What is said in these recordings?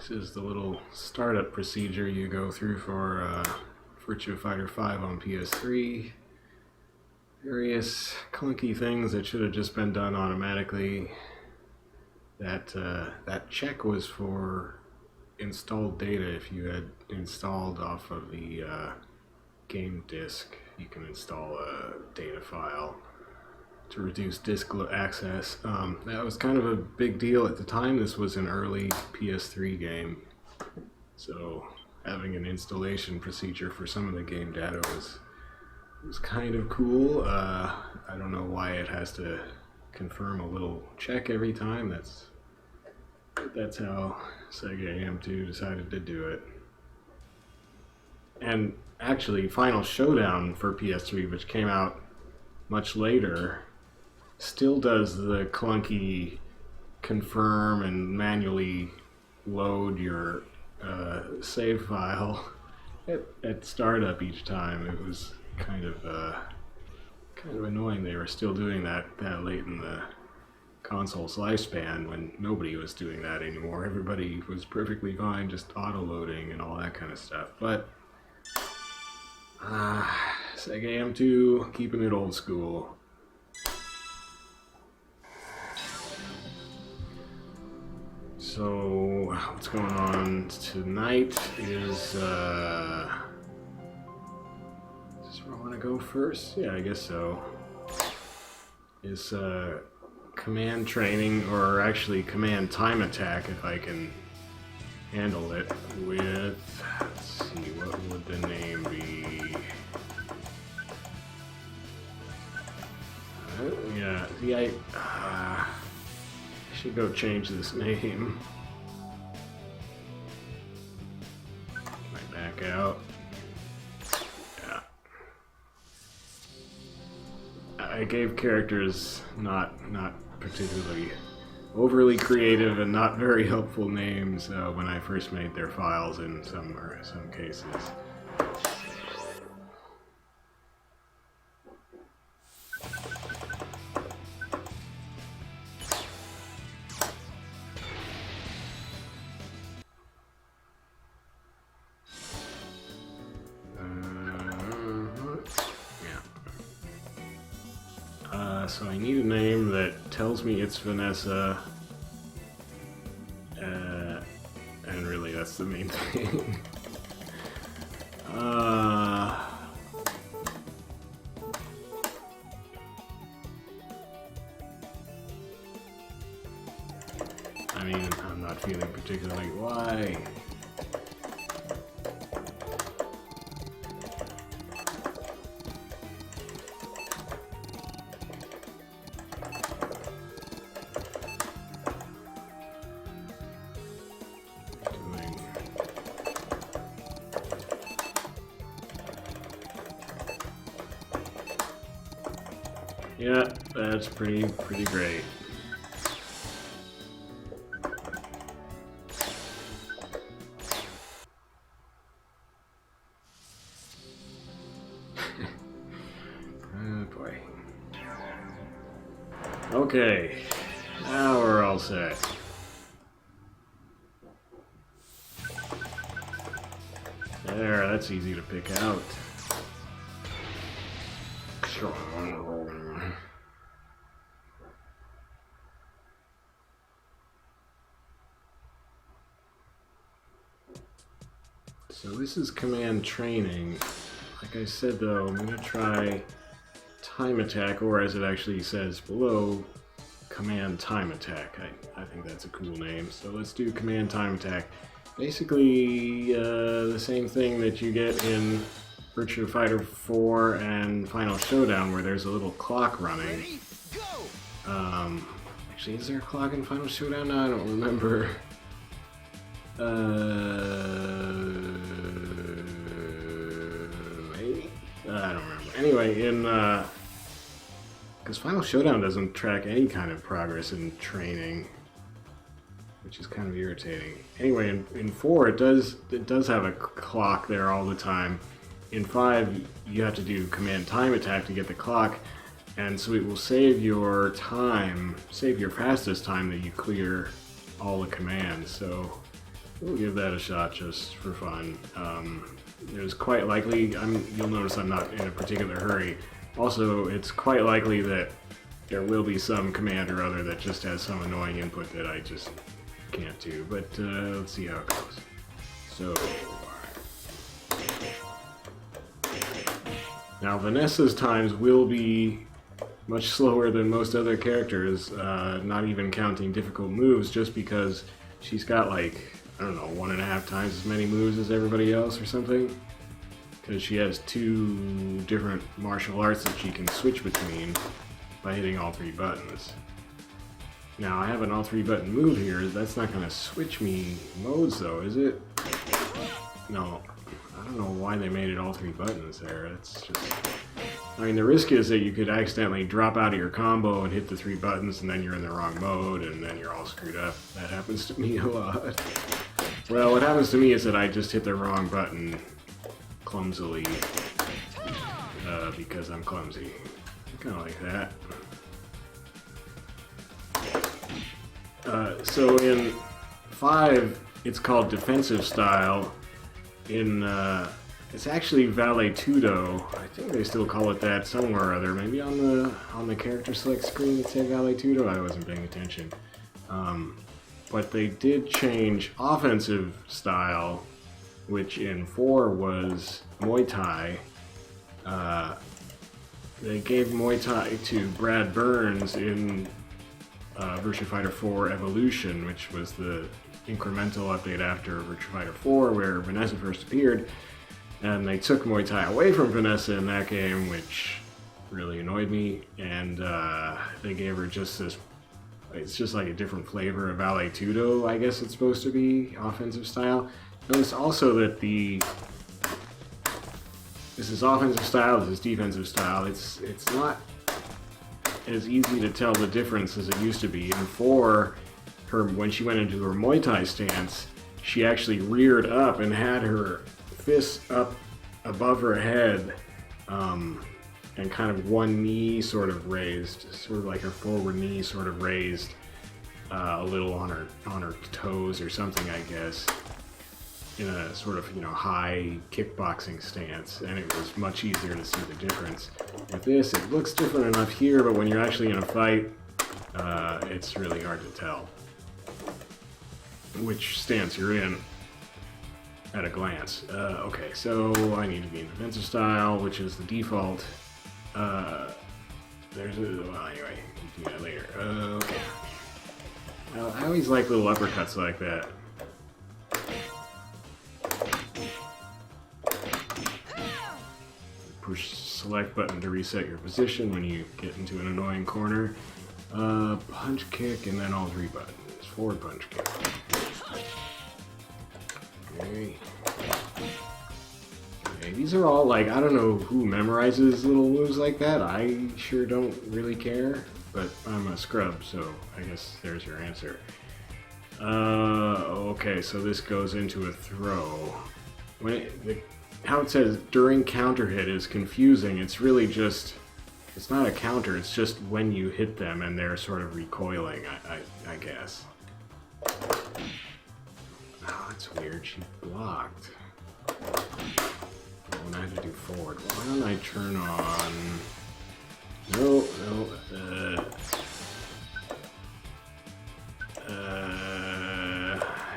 This is the little startup procedure you go through for Virtua Fighter 5 on PS3. Various clunky things that should have just been done automatically. That check was for installed data. If you had installed off of the game disk, you can install a data file to reduce disk access. That was kind of a big deal at the time. This was an early PS3 game, so having an installation procedure for some of the game data was kind of cool. I don't know why it has to confirm a little check every time. That's how Sega AM2 decided to do it. And actually, Final Showdown for PS3, which came out much later, still does the clunky confirm and manually load your save file at startup each time. It was kind of annoying they were still doing that late in the console's lifespan when nobody was doing that anymore. Everybody was perfectly fine just auto-loading and all that kind of stuff. But Sega AM2, keeping it old school. So what's going on tonight is does I want to go first? Yeah, I guess so. Is command training, or actually command time attack if I can handle it with, let's see, what would the name be? Yeah, see, I should go change this name. Might back out. Yeah. I gave characters not particularly overly creative and not very helpful names when I first made their files in some cases. So I need a name that tells me it's Vanessa, and really that's the main thing. I mean, I'm not feeling particularly why. Yeah, that's pretty great. Oh boy. Okay, now we're all set. There, that's easy to pick out. So this is command training. Like I said though, I'm going to try time attack, or as it actually says below, command time attack. I think that's a cool name. So let's do command time attack. Basically the same thing that you get in Virtua Fighter 4 and Final Showdown, where there's a little clock running. Actually, is there a clock in Final Showdown? No, I don't remember. Maybe? I don't remember. Anyway, because Final Showdown doesn't track any kind of progress in training, which is kind of irritating. Anyway, in 4 it does have a clock there all the time. In 5 you have to do command time attack to get the clock, and so it will save your time, save your fastest time that you clear all the commands. So we'll give that a shot just for fun. There's quite likely, you'll notice I'm not in a particular hurry. Also, it's quite likely that there will be some command or other that just has some annoying input that I just can't do. But let's see how it goes. So, now Vanessa's times will be much slower than most other characters, not even counting difficult moves, just because she's got like, I don't know, 1.5 times as many moves as everybody else or something. Because she has 2 different martial arts that she can switch between by hitting all 3 buttons. Now I have an all 3 button move here. That's not going to switch me modes though, is it? No. I don't know why they made it all 3 buttons there. It's just... I mean, the risk is that you could accidentally drop out of your combo and hit the 3 buttons and then you're in the wrong mode and then you're all screwed up. That happens to me a lot. Well, what happens to me is that I just hit the wrong button clumsily because I'm clumsy. Kind of like that. So in 5, it's called defensive style. In it's actually Vale Tudo. I think they still call it that somewhere or other. Maybe on the character select screen it said Vale Tudo. I wasn't paying attention. But they did change offensive style, which in 4 was Muay Thai. They gave Muay Thai to Brad Burns in Virtua Fighter 4 Evolution, which was the incremental update after Virtua Fighter 4, where Vanessa first appeared. And they took Muay Thai away from Vanessa in that game, which really annoyed me. And they gave her just this, it's just like a different flavor of Vale Tudo, I guess it's supposed to be, offensive style. Notice also that this is offensive style, this is defensive style. It's not as easy to tell the difference as it used to be. In 4, when she went into her Muay Thai stance, she actually reared up and had her fists up above her head, and kind of one knee sort of raised, sort of like her forward knee sort of raised a little on her toes or something, I guess, in a sort of, high kickboxing stance, and it was much easier to see the difference. With this, it looks different enough here, but when you're actually in a fight, it's really hard to tell which stance you're in at a glance. Okay, so I need to be in defensive style, which is the default. Well, anyway, you can do that later. Okay. Well, I always like little uppercuts like that. Push select button to reset your position when you get into an annoying corner. Punch kick, and then all 3 buttons. Forward punch kick. Okay. Okay, these are all like, I don't know who memorizes little moves like that. I sure don't really care, but I'm a scrub, so I guess there's your answer. Okay, so this goes into a throw. How it says during counter hit is confusing. It's really just, it's not a counter, it's just when you hit them and they're sort of recoiling, I guess. Oh, that's weird, she blocked. When I have to do forward, why don't I turn on... No,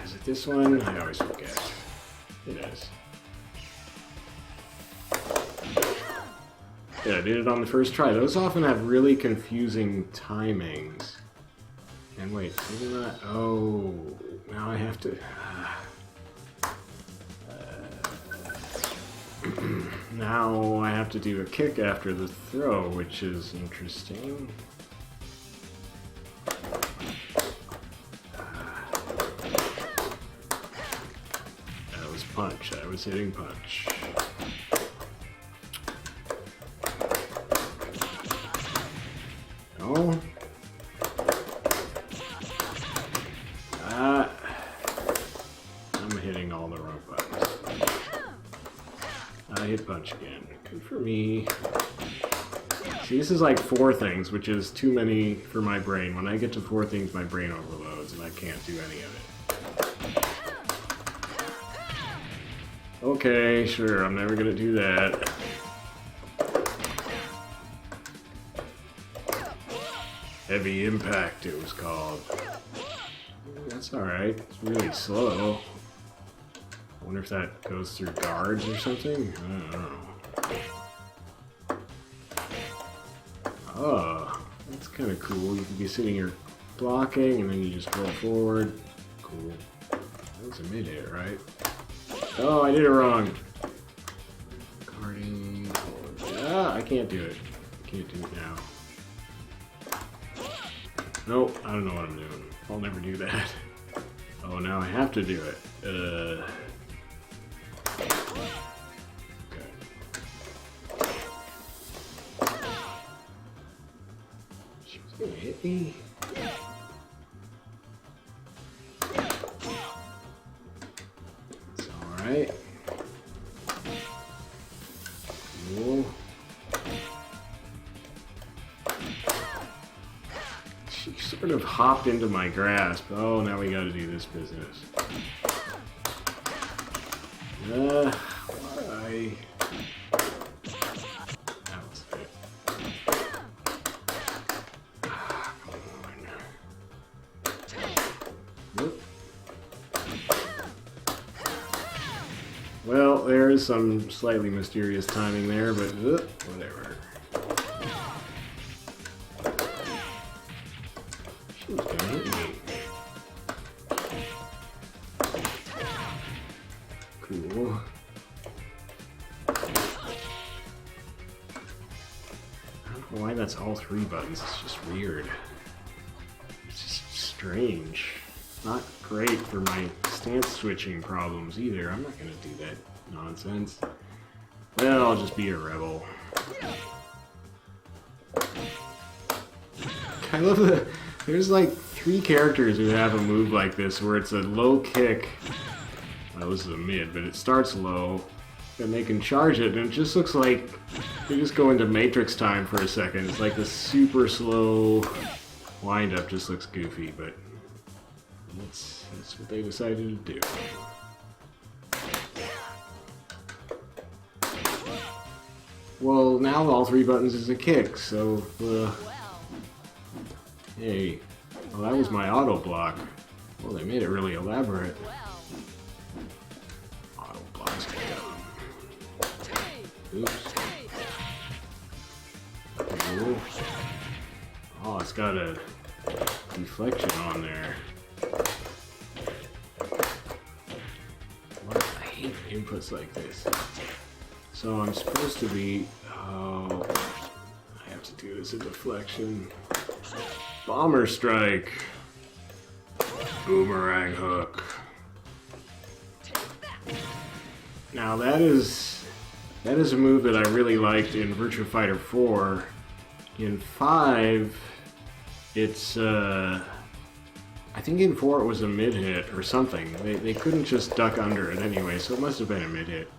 is it this one? I always forget. It is. Yeah, I did it on the first try. Those often have really confusing timings. And wait, isn't that... Oh, now I have to... Now I have to do a kick after the throw, which is interesting. That was punch. I was hitting punch. No. I'm hitting all the wrong buttons. I hit punch again. Good for me. See, this is like 4 things, which is too many for my brain. When I get to 4 things, my brain overloads, and I can't do any of it. Okay, sure, I'm never gonna do that. Heavy impact, it was called. That's alright. It's really slow. I wonder if that goes through guards or something? I don't know. Oh, that's kind of cool. You can be sitting here blocking and then you just roll forward. Cool. That was a mid-hit, right? Oh, I did it wrong. Guarding. Ah, I can't do it. I can't do it now. Nope, I don't know what I'm doing. I'll never do that. Oh, now I have to do it. Okay. She was gonna hit me. It's alright. Cool. She sort of hopped into my grasp. Oh, now we gotta do this business. Why? That was it. Ah, come on. Whoop. Well, there is some slightly mysterious timing there, but whatever. She was gonna hit me. Cool. I don't know why that's all 3 buttons. It's just weird. It's just strange. Not great for my stance switching problems either. I'm not gonna do that nonsense. Well, I'll just be a rebel. I love that there's like 3 characters who have a move like this where it's a low kick. Well, this is a mid, but it starts low, and they can charge it, and it just looks like they just go into Matrix time for a second. It's like the super slow wind-up just looks goofy, but that's what they decided to do. Well, now all 3 buttons is a kick, so, hey. Well, that was my auto block. Well, they made it really elaborate. Auto blocks get done. Oops. Cool. Oh, it's got a deflection on there. What? I hate inputs like this. So I'm supposed to be... Oh, I have to do this a deflection. Bomber strike. Boomerang hook. Now that is a move that I really liked in Virtua Fighter 4. In 5, it's I think in 4 it was a mid hit or something. They couldn't just duck under it anyway, so it must have been a mid hit.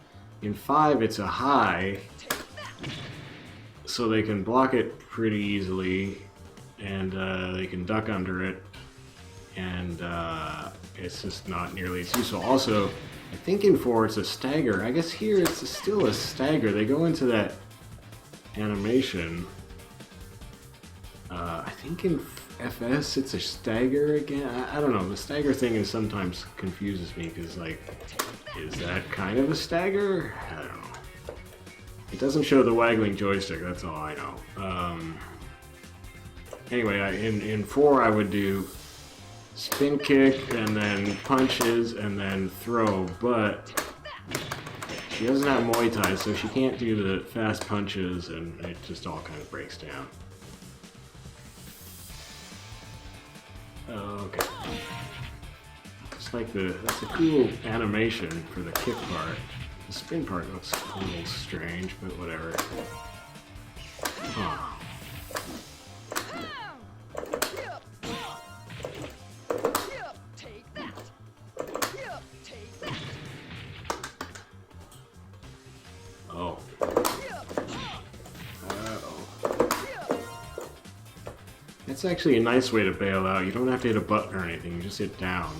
In 5, it's a high, so they can block it pretty easily, and they can duck under it, and it's just not nearly as useful. Also, I think in 4 it's a stagger. I guess here it's still a stagger. They go into that animation. I think in FS it's a stagger again. I don't know. The stagger thing is sometimes confuses me because, like, is that kind of a stagger? I don't know. It doesn't show the waggling joystick, that's all I know. Anyway, in 4 I would do spin kick and then punches and then throw, but she doesn't have Muay Thai, so she can't do the fast punches, and it just all kind of breaks down. Okay. It's like that's a cool animation for the kick part. The spin part looks a little strange, but whatever. Huh. Oh. That's actually a nice way to bail out. You don't have to hit a button or anything, you just hit down.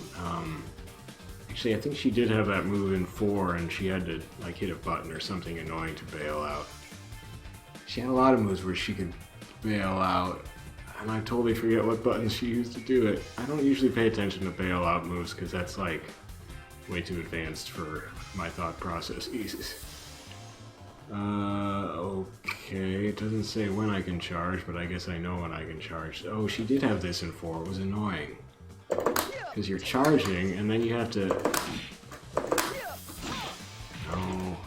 Actually, Actually, I think she did have that move in 4, and she had to like hit a button or something annoying to bail out. She had a lot of moves where she could bail out, and I totally forget what buttons she used to do it. I don't usually pay attention to bailout moves because that's like way too advanced for my thought processes. Okay, it doesn't say when I can charge, but I guess I know when I can charge. Oh, she did have this in 4, it was annoying. Because you're charging, and then you have to... No.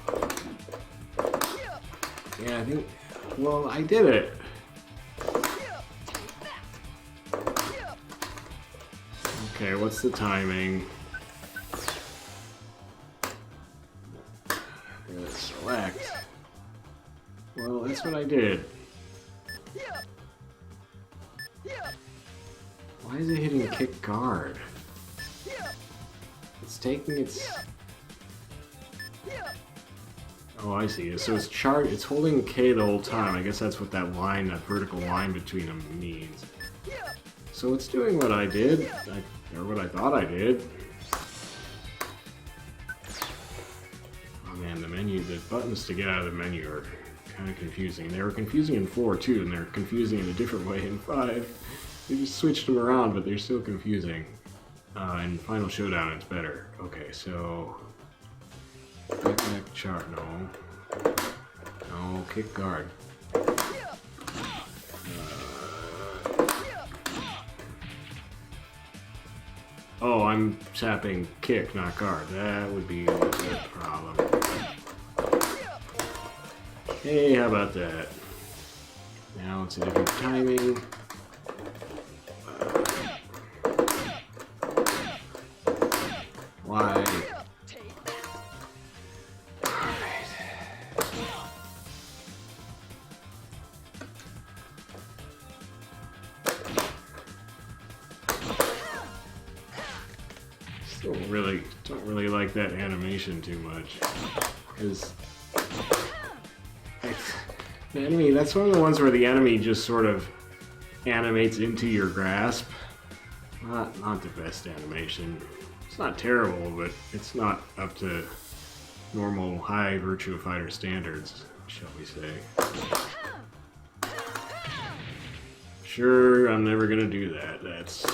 Yeah, I think... Well, I did it! Okay, what's the timing? Select. Well, that's what I did. Why is it hitting kick guard? It's taking its... Oh, I see. So it's holding K the whole time. I guess that's what that line, that vertical line between them means. So it's doing what I did, or what I thought I did. Oh man, the menu, the buttons to get out of the menu are kind of confusing. They were confusing in 4 too, and they're confusing in a different way in 5. They just switched them around, but they're still confusing. In Final Showdown, it's better. Okay, so... Back chart, no. No, kick guard. Oh, I'm tapping kick, not guard. That would be a problem. Hey, how about that? Now it's a different timing. Why? Alright. Don't really like that animation too much. Because the enemy, that's one of the ones where the enemy just sort of animates into your grasp. Not the best animation. It's not terrible, but it's not up to normal high Virtua Fighter standards, shall we say. Sure, I'm never gonna do that. That's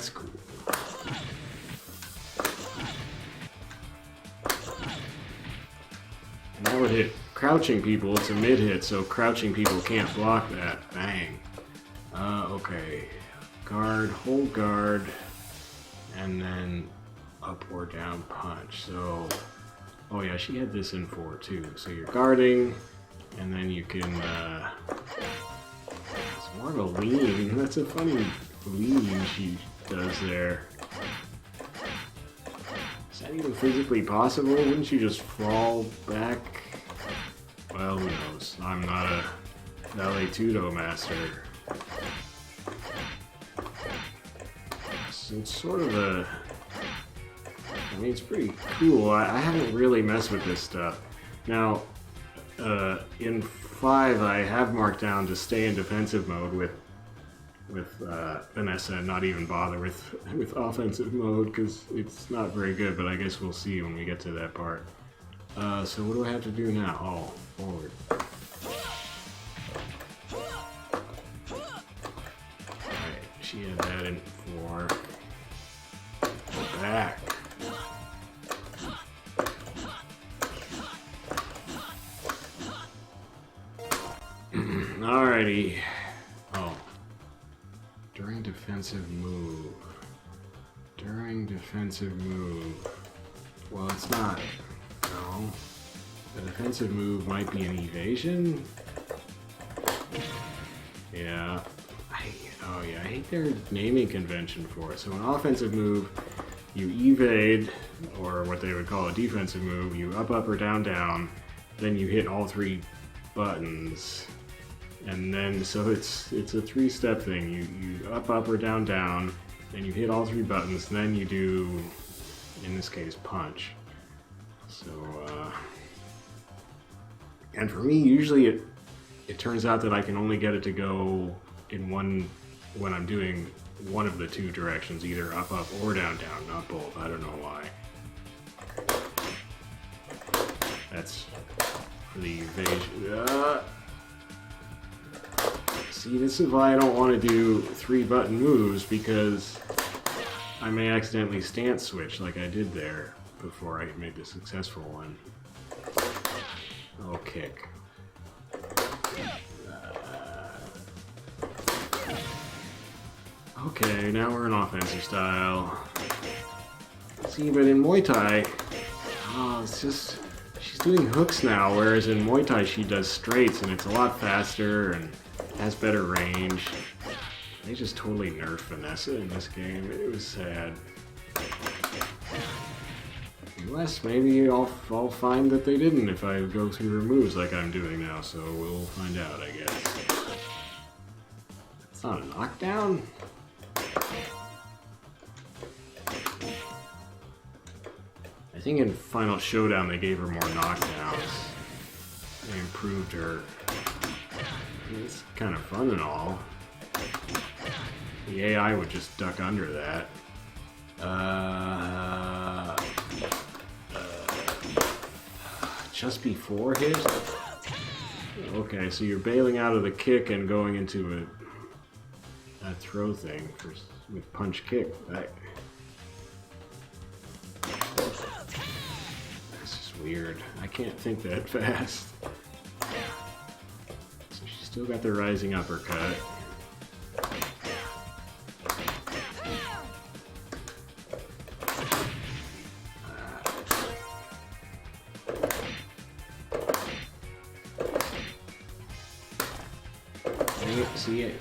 cool. And that would hit crouching people. It's a mid hit, so crouching people can't block that. Bang. Okay. Guard, hold guard, and then up or down punch. So, oh yeah, she had this in 4 too. So you're guarding, and then you can, it's more of a lean. That's a funny lean she does there. Is that even physically possible? Wouldn't you just fall back? Well, who knows? I'm not a Vale Tudo master. So it's sort of a... I mean, it's pretty cool. I haven't really messed with this stuff. Now, in 5, I have marked down to stay in defensive mode with Vanessa and not even bother with offensive mode because it's not very good, but I guess we'll see when we get to that part. So what do I have to do now? Oh, forward. Alright, she had that in 4. Go back. Alrighty. Oh. During defensive move. During defensive move. Well, it's not. No. The defensive move might be an evasion? Yeah. Oh yeah, I hate their naming convention for it. So an offensive move, you evade, or what they would call a defensive move, you up, or down, down, then you hit all 3 buttons. And then, so it's a 3-step thing. You up, or down, down, and you hit all 3 buttons, then you do, in this case, punch. So, and for me, usually it turns out that I can only get it to go in one, when I'm doing one of the two directions, either up, up, or down, down, not both. I don't know why. That's for the evasion. See, this is why I don't want to do 3-button moves, because I may accidentally stance switch like I did there before I made the successful one. Oh, kick. Okay, now we're in offensive style. See, but in Muay Thai, oh, it's just, she's doing hooks now, whereas in Muay Thai she does straights, and it's a lot faster and has better range. They just totally nerfed Vanessa in this game. It was sad. Unless maybe I'll find that they didn't if I go through her moves like I'm doing now, so we'll find out, I guess. It's not a knockdown? I think in Final Showdown they gave her more knockdowns. They improved her. It's kind of fun and all. The AI would just duck under that. Just before hit? Okay, so you're bailing out of the kick and going into a throw thing with punch kick. That's just weird. I can't think that fast. So she's still got the rising uppercut. See, I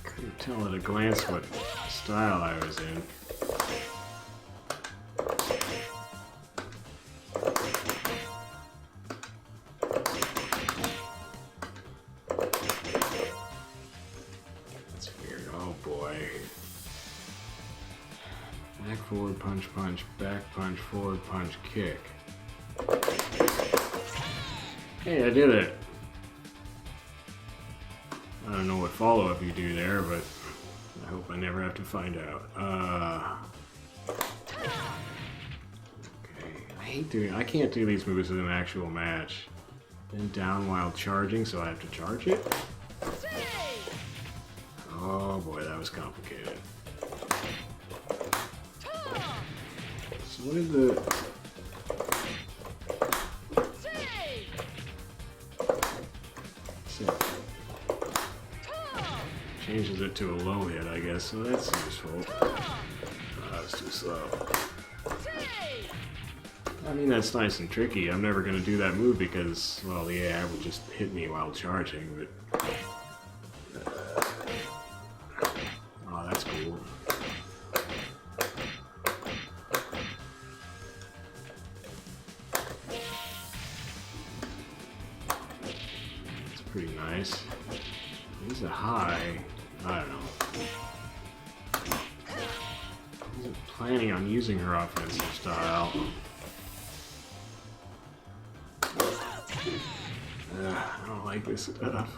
couldn't tell at a glance what style I was in. That's weird. Oh boy. Back, forward, punch, punch, back, punch, forward, punch, kick. Hey, I did it! I don't know what follow-up you do there, but I hope I never have to find out. Okay, I can't do these moves in an actual match. Then down while charging, so I have to charge it? Oh boy, that was complicated. So what did the... Changes it to a low hit, I guess, so that's useful. That was too slow. I mean, that's nice and tricky. I'm never going to do that move because, well, the AI will just hit me while charging, but... oh, that's cool. That's pretty nice. He's a high. I don't know. I wasn't planning on using her offensive style. I don't like this enough.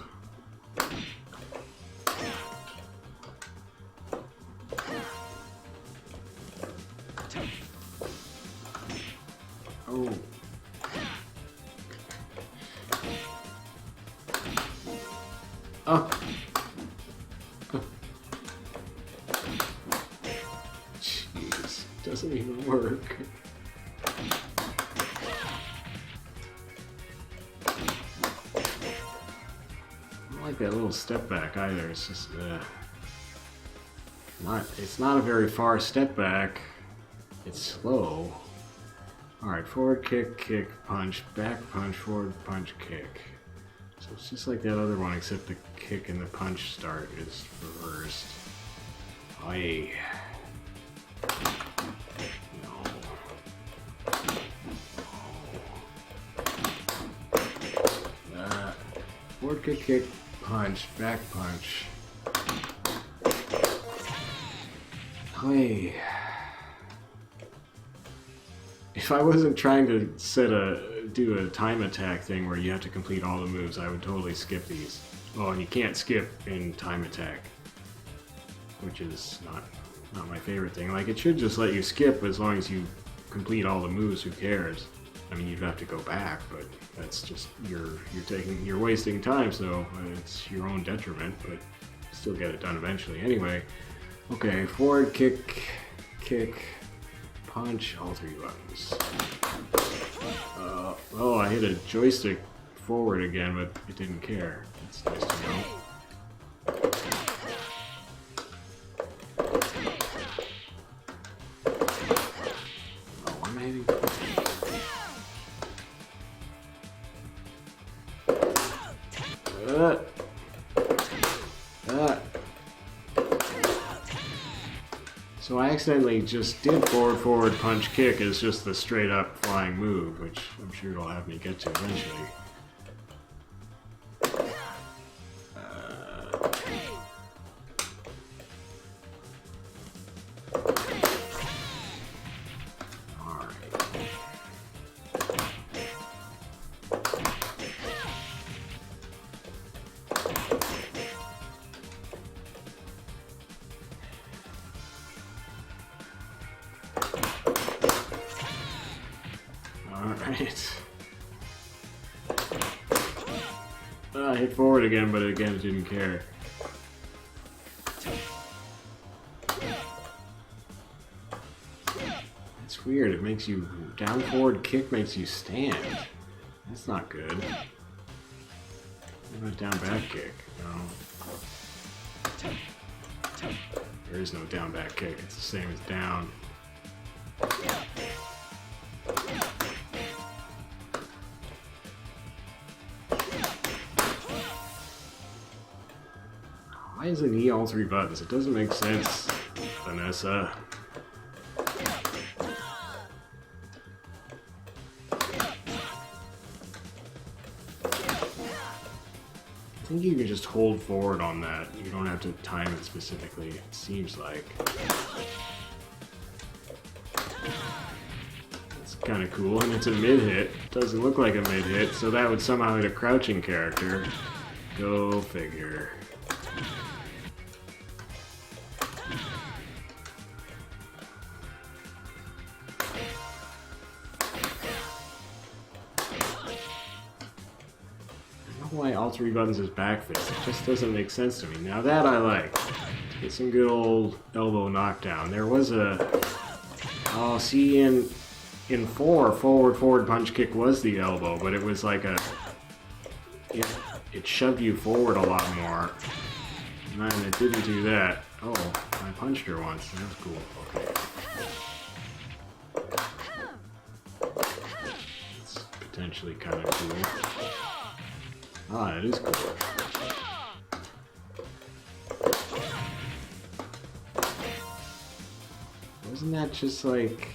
Oh. Oh. Jeez, doesn't even work. I don't like that little step back either. It's just it's not a very far step back. It's slow. Alright, forward kick, kick, punch, back punch, forward punch, kick. So it's just like that other one, except the kick and the punch start is reversed. Aye. No. Forward kick, kick, punch, back punch. Aye. If I wasn't trying to do a time attack thing where you have to complete all the moves, I would totally skip these. Oh, and you can't skip in time attack. which is not my favorite thing. Like, it should just let you skip as long as you complete all the moves. Who cares? I mean, you'd have to go back, but that's just you're wasting time, so it's your own detriment. But still get it done eventually. Anyway, okay, forward, kick, punch, all three buttons. Oh, I hit a joystick forward again, but it didn't care. That's nice to know. Oh, I'm hitting. So I accidentally just did forward, punch, kick as just the straight up flying move, which I'm sure it'll have me get to eventually. Alright. I hit forward again, but again it didn't care. It's weird, it makes you... down forward kick makes you stand. That's not good. What about down back kick? No. There is no down back kick, it's the same as down. Why is it E all three buttons? It doesn't make sense, Vanessa. I think you can just hold forward on that. You don't have to time it specifically, it seems like. It's kind of cool, and it's a mid-hit. It doesn't look like a mid-hit, so that would somehow hit a crouching character. Go figure. Why all three buttons is back fist. It just doesn't make sense to me. Now that I like. Get some good old elbow knockdown. There was a... Oh, see, in 4, forward punch kick was the elbow, but it was like a... It shoved you forward a lot more. And it didn't do that. Oh, I punched her once. That was cool. Okay. It's potentially kind of cool. Ah, it is cool. Wasn't that just like...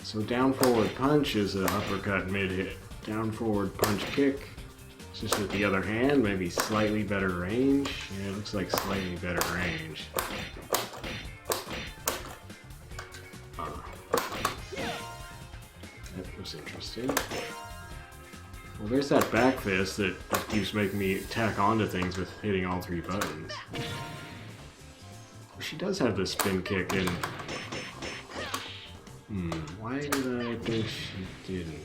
So down forward punch is an uppercut mid-hit. Down forward punch kick. It's just with the other hand, maybe slightly better range. Yeah, it looks like slightly better range. That was interesting. Well, there's that back fist that keeps making me tack onto things with hitting all three buttons. She does have the spin kick in... why did I think she didn't?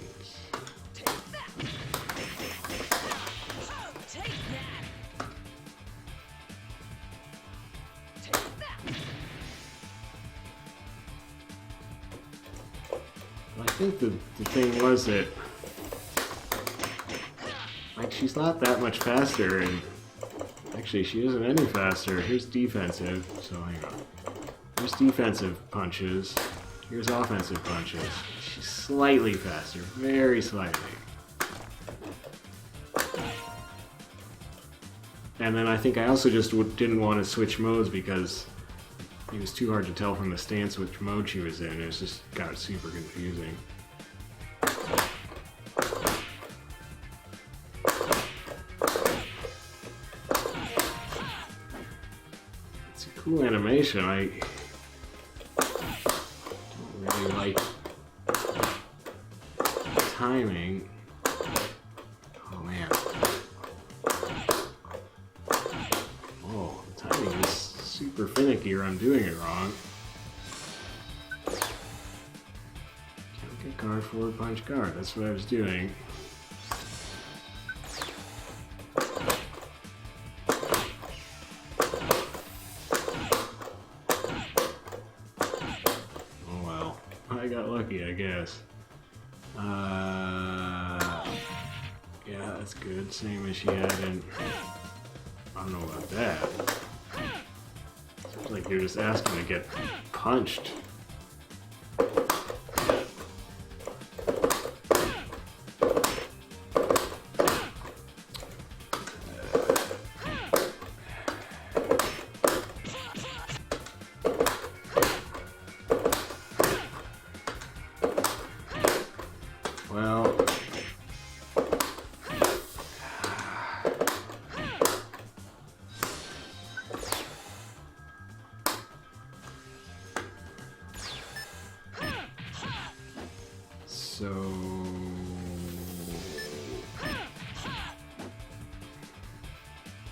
I think the thing was that... Like, she's not that much faster, and actually, she isn't any faster. Here's defensive, so hang on. Here's defensive punches. Here's offensive punches. She's slightly faster, very slightly. And then I think I also just didn't want to switch modes because it was too hard to tell from the stance which mode she was in. It was just got super confusing. Cool animation. I don't really like timing. Oh man. Oh. super finicky or I'm doing it wrong. Get guard, forward punch, guard. That's what I was doing. Oh well. I got lucky, I guess. Yeah, that's good. Same as she had in... I don't know about that. Seems like you're just asking to get punched. Well, so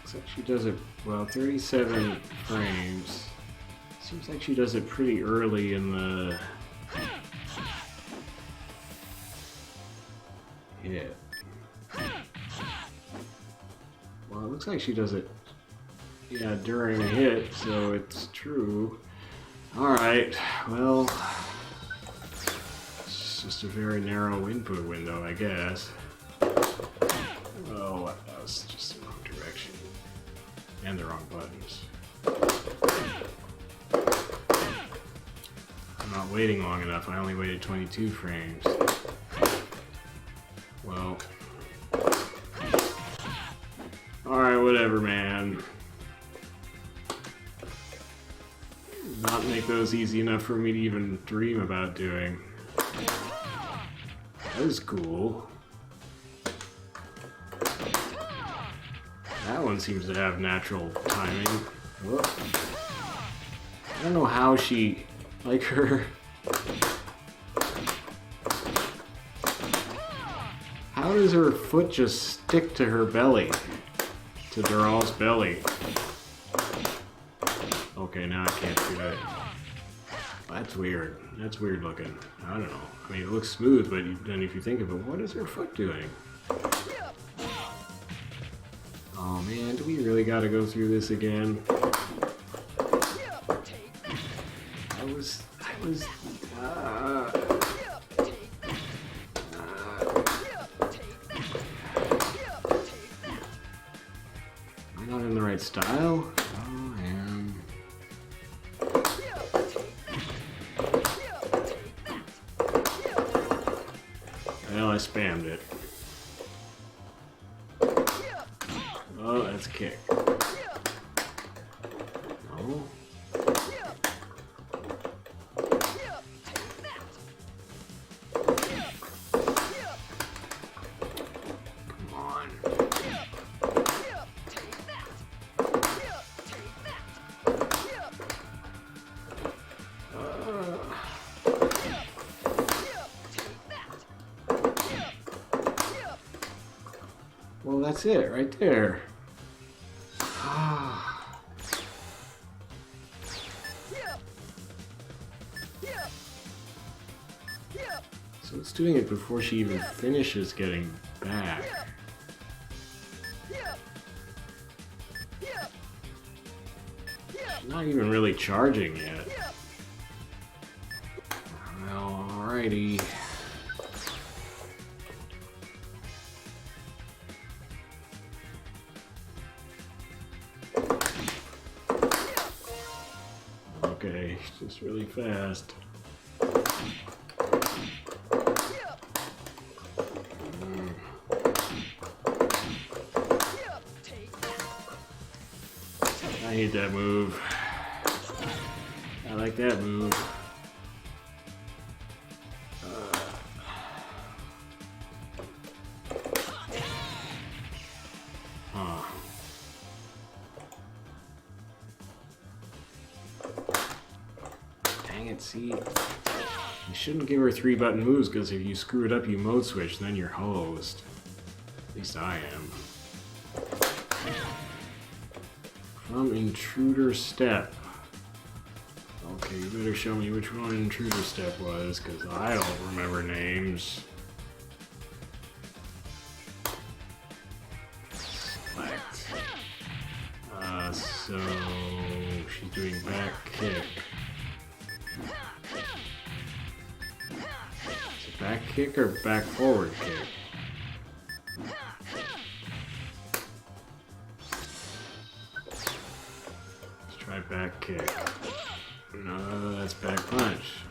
looks like she does it well. 37 frames. Seems like she does it pretty early in the hit. Well, it looks like she does it, yeah, during a hit, so it's true. Alright, well, it's just a very narrow input window, I guess. Oh, that was just the wrong direction. And the wrong buttons. I'm not waiting long enough, I only waited 22 frames. Well, alright, whatever, man. Not make those easy enough for me to even dream about doing. That was cool. That one seems to have natural timing. Whoop. I don't know how she, like her... How does her foot just stick to her belly? To Dural's belly? Okay, now I can't do it. That's weird. That's weird looking. I don't know. I mean, it looks smooth, but then if you think of it, what is her foot doing? Oh man, do we really gotta go through this again? I was... Am I not in the right style? Oh, I am. Well, I spammed it. Oh, that's a kick. No. Come on. Well, that's it right there. So it's doing it before she even finishes getting back. She's not even really charging yet. Well, alrighty. Okay, just really fast. I hate that move. I like that move. Huh. Dang it, see? You shouldn't give her 3-button moves, because if you screw it up, you mode switch, then you're hosed. At least I am. From intruder step. Okay, you better show me which one intruder step was, because I don't remember names. Select. So she's doing back kick. Is it back kick or back forward kick? Let's try back kick. No, that's back punch.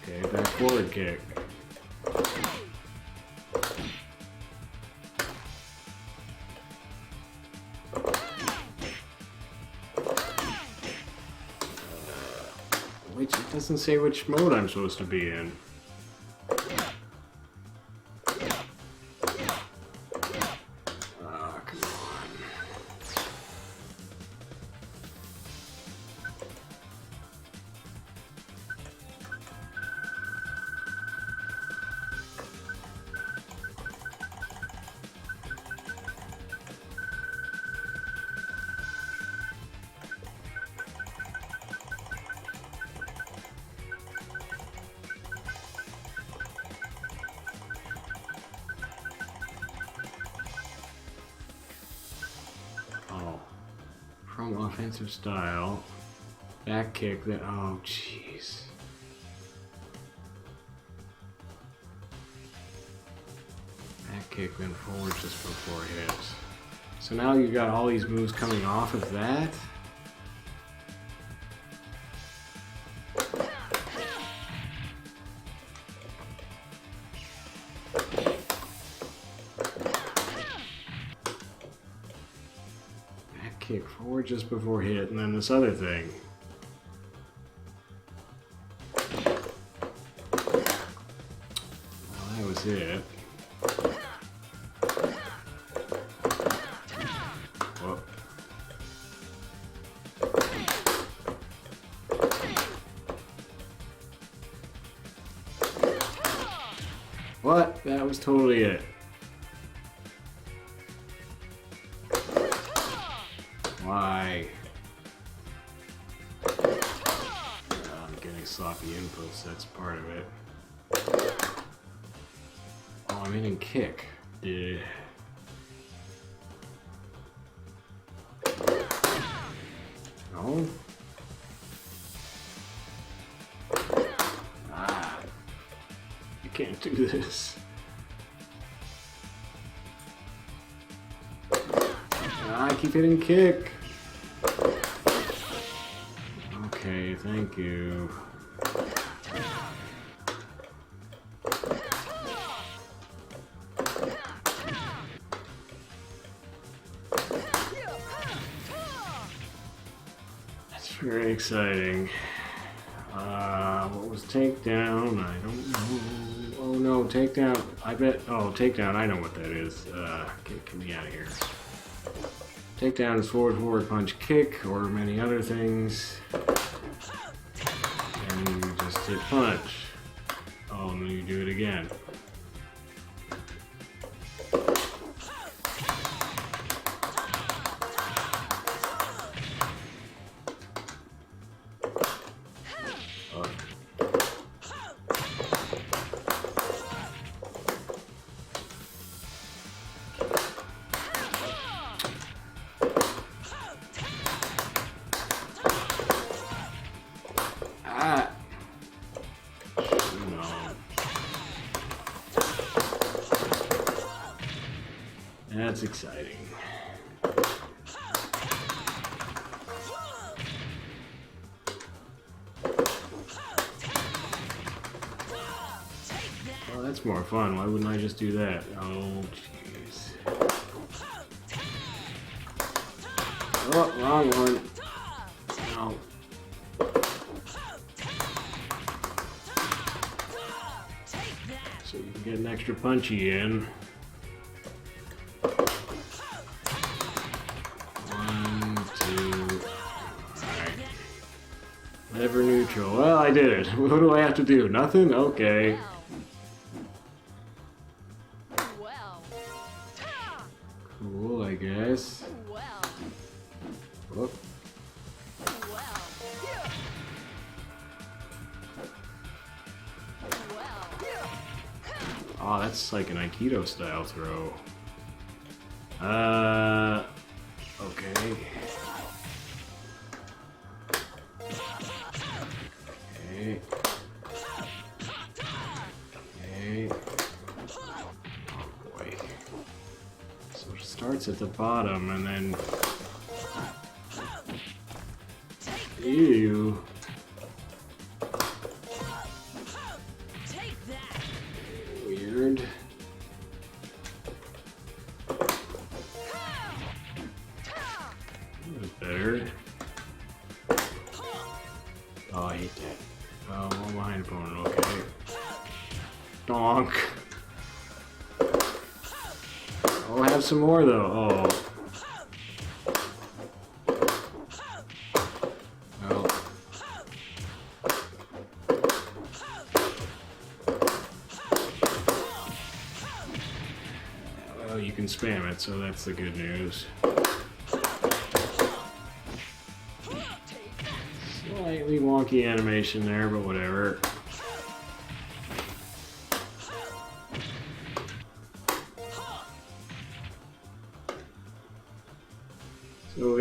Okay, back forward kick. Wait, it doesn't say which mode I'm supposed to be in. From offensive style, back kick, then, oh jeez. Back kick, then forward just before hits. So now you've got all these moves coming off of that. Kick forward just before hit, and then this other thing. Well, that was it. Whoa. What? That was totally it. Why? I'm getting sloppy inputs, that's part of it. Oh, I'm in kick. Yeah. No? Ah. You can't do this. I keep hitting kick. Okay, thank you. That's very exciting. What was takedown? I don't know. Oh no, takedown. I bet. Oh, takedown. I know what that is. Get me out of here. Takedown is forward, forward, punch, kick, or many other things. And you just hit punch. Oh, and then you do it again. That's exciting. Oh, that's more fun. Why wouldn't I just do that? Oh, jeez. Oh, wrong one. No. So you can get an extra punchy in. Never neutral. Well, I did it. What do I have to do? Nothing? Okay. Cool, I guess. Whoop. Oh, that's like an Aikido style throw. Okay. Okay. Okay. Oh boy. So it starts at the bottom and then... Ew. Weird. Better. Oh, I hate that. Oh, one behind opponent, okay. Donk. Oh, have some more though. Oh. Well. Well, you can spam it, so that's the good news. Slightly wonky animation there, but whatever. So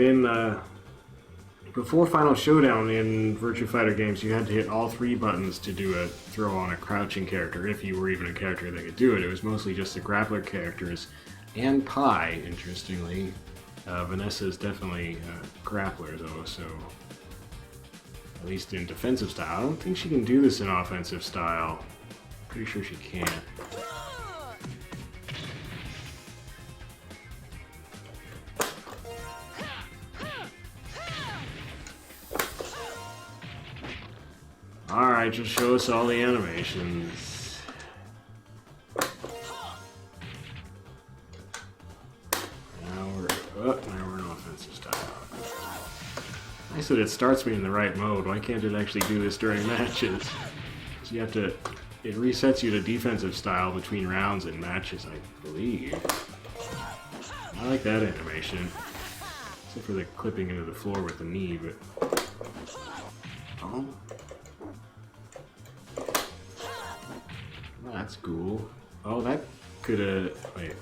before Final Showdown in Virtua Fighter games, you had to hit all 3 buttons to do a throw on a crouching character, if you were even a character that could do it. It was mostly just the grappler characters and Pi, interestingly. Vanessa is definitely a grappler though, so at least in defensive style. I don't think she can do this in offensive style. Pretty sure she can't. Alright, just show us all the animations. Now we're in offensive style. Nice that it starts me in the right mode. Why can't it actually do this during matches? So you have to... It resets you to defensive style between rounds and matches, I believe. I like that animation. Except for the clipping into the floor with the knee, but... Oh. Well, that's cool. Oh, that could've... Wait.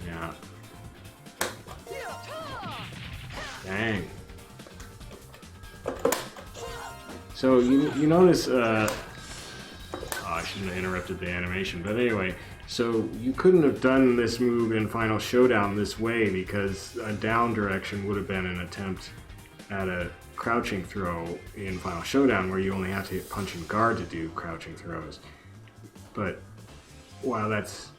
Yeah. Dang. So you notice, oh, I shouldn't have interrupted the animation, but anyway, so you couldn't have done this move in Final Showdown this way because a down direction would have been an attempt at a crouching throw in Final Showdown where you only have to hit punch and guard to do crouching throws. But while that's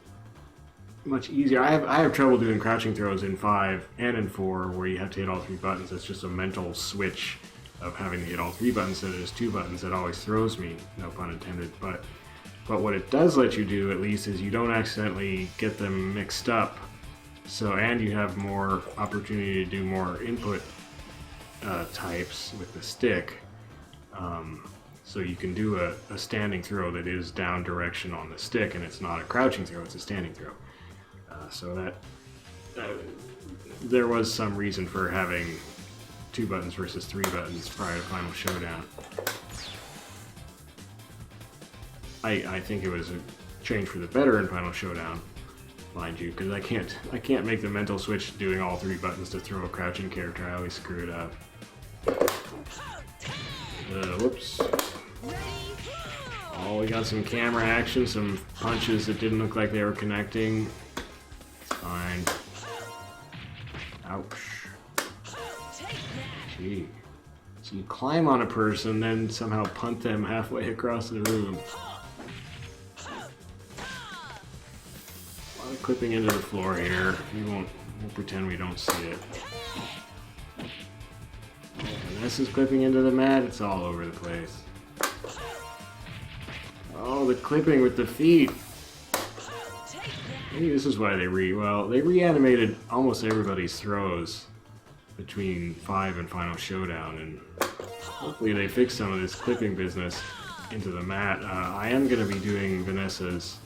much easier, I have trouble doing crouching throws in 5 and in 4 where you have to hit all 3 buttons. It's just a mental switch of having to hit all 3 buttons instead of just 2 buttons that always throws me, no pun intended. But what it does let you do, at least, is you don't accidentally get them mixed up. So, and you have more opportunity to do more input types with the stick. So you can do a standing throw that is down direction on the stick, and it's not a crouching throw, it's a standing throw. So that there was some reason for having 2 buttons versus 3 buttons prior to Final Showdown. I think it was a change for the better in Final Showdown, mind you, because I can't make the mental switch doing all 3 buttons to throw a crouching character. I always screw it up. Whoops. Oh, we got some camera action, some punches that didn't look like they were connecting. It's fine. Ouch. Gee. So you climb on a person, then somehow punt them halfway across the room. A lot of clipping into the floor here. We'll pretend we don't see it. And this is clipping into the mat. It's all over the place. Oh, the clipping with the feet. Maybe this is why they reanimated almost everybody's throws between 5 and Final Showdown, and hopefully they fix some of this clipping business into the mat. I am going to be doing Vanessa's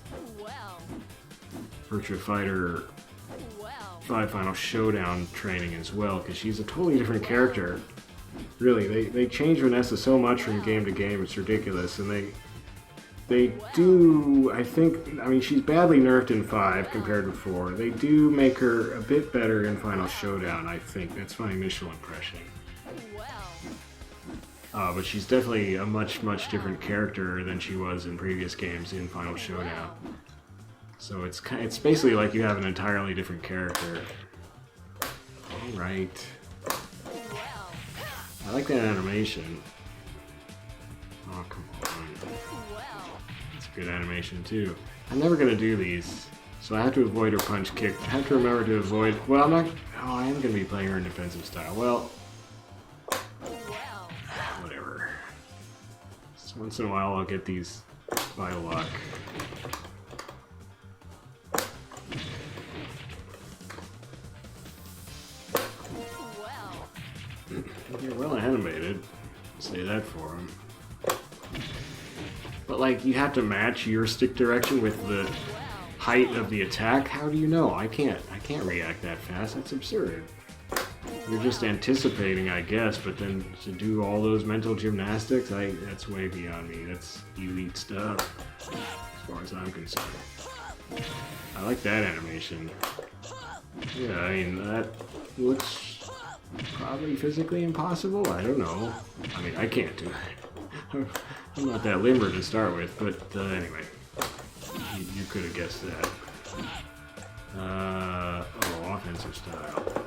Virtua Fighter 5 Final Showdown training as well, because she's a totally different character Really, they change Vanessa so much from game to game, it's ridiculous, and they do, I mean, she's badly nerfed in 5 compared to 4. They do make her a bit better in Final Showdown, I think. That's my initial impression. But she's definitely a much different character than she was in previous games in Final Showdown. So it's basically like you have an entirely different character. Alright. I like that animation. Oh, come on. It's a good animation, too. I'm never going to do these, so I have to avoid her punch kick. I have to remember to avoid... Well, I'm not... Oh, I am going to be playing her in defensive style. Well... Whatever. So once in a while, I'll get these Vital Lock. You're well animated. Say that for him. But like, you have to match your stick direction with the height of the attack. How do you know? I can't react that fast. That's absurd. You're just anticipating, I guess, but then to do all those mental gymnastics, that's way beyond me. That's elite stuff, as far as I'm concerned. I like that animation. Yeah, I mean, that looks probably physically impossible? I don't know. I mean, I can't do it. I'm not that limber to start with, but anyway. You could have guessed that. Oh, offensive style.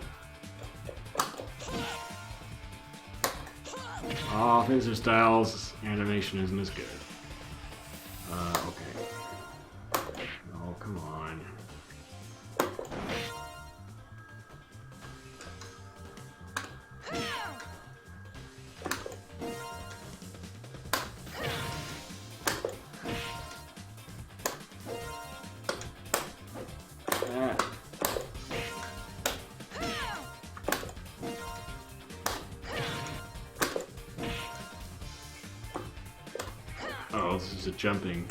Offensive styles, animation isn't as good. Okay. Oh, come on. Oh, this is a jumping.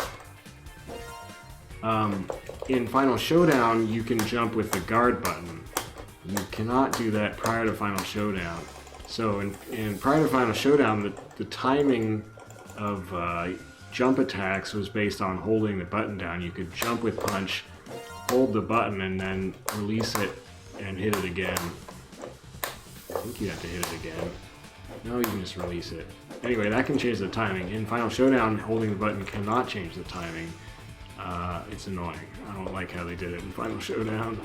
In Final Showdown, you can jump with the guard button. You cannot do that prior to Final Showdown. So in prior to Final Showdown, the timing of jump attacks was based on holding the button down. You could jump with punch, hold the button, and then release it and hit it again. I think you have to hit it again. No, you can just release it. Anyway, that can change the timing. In Final Showdown, holding the button cannot change the timing. It's annoying. I don't like how they did it in Final Showdown.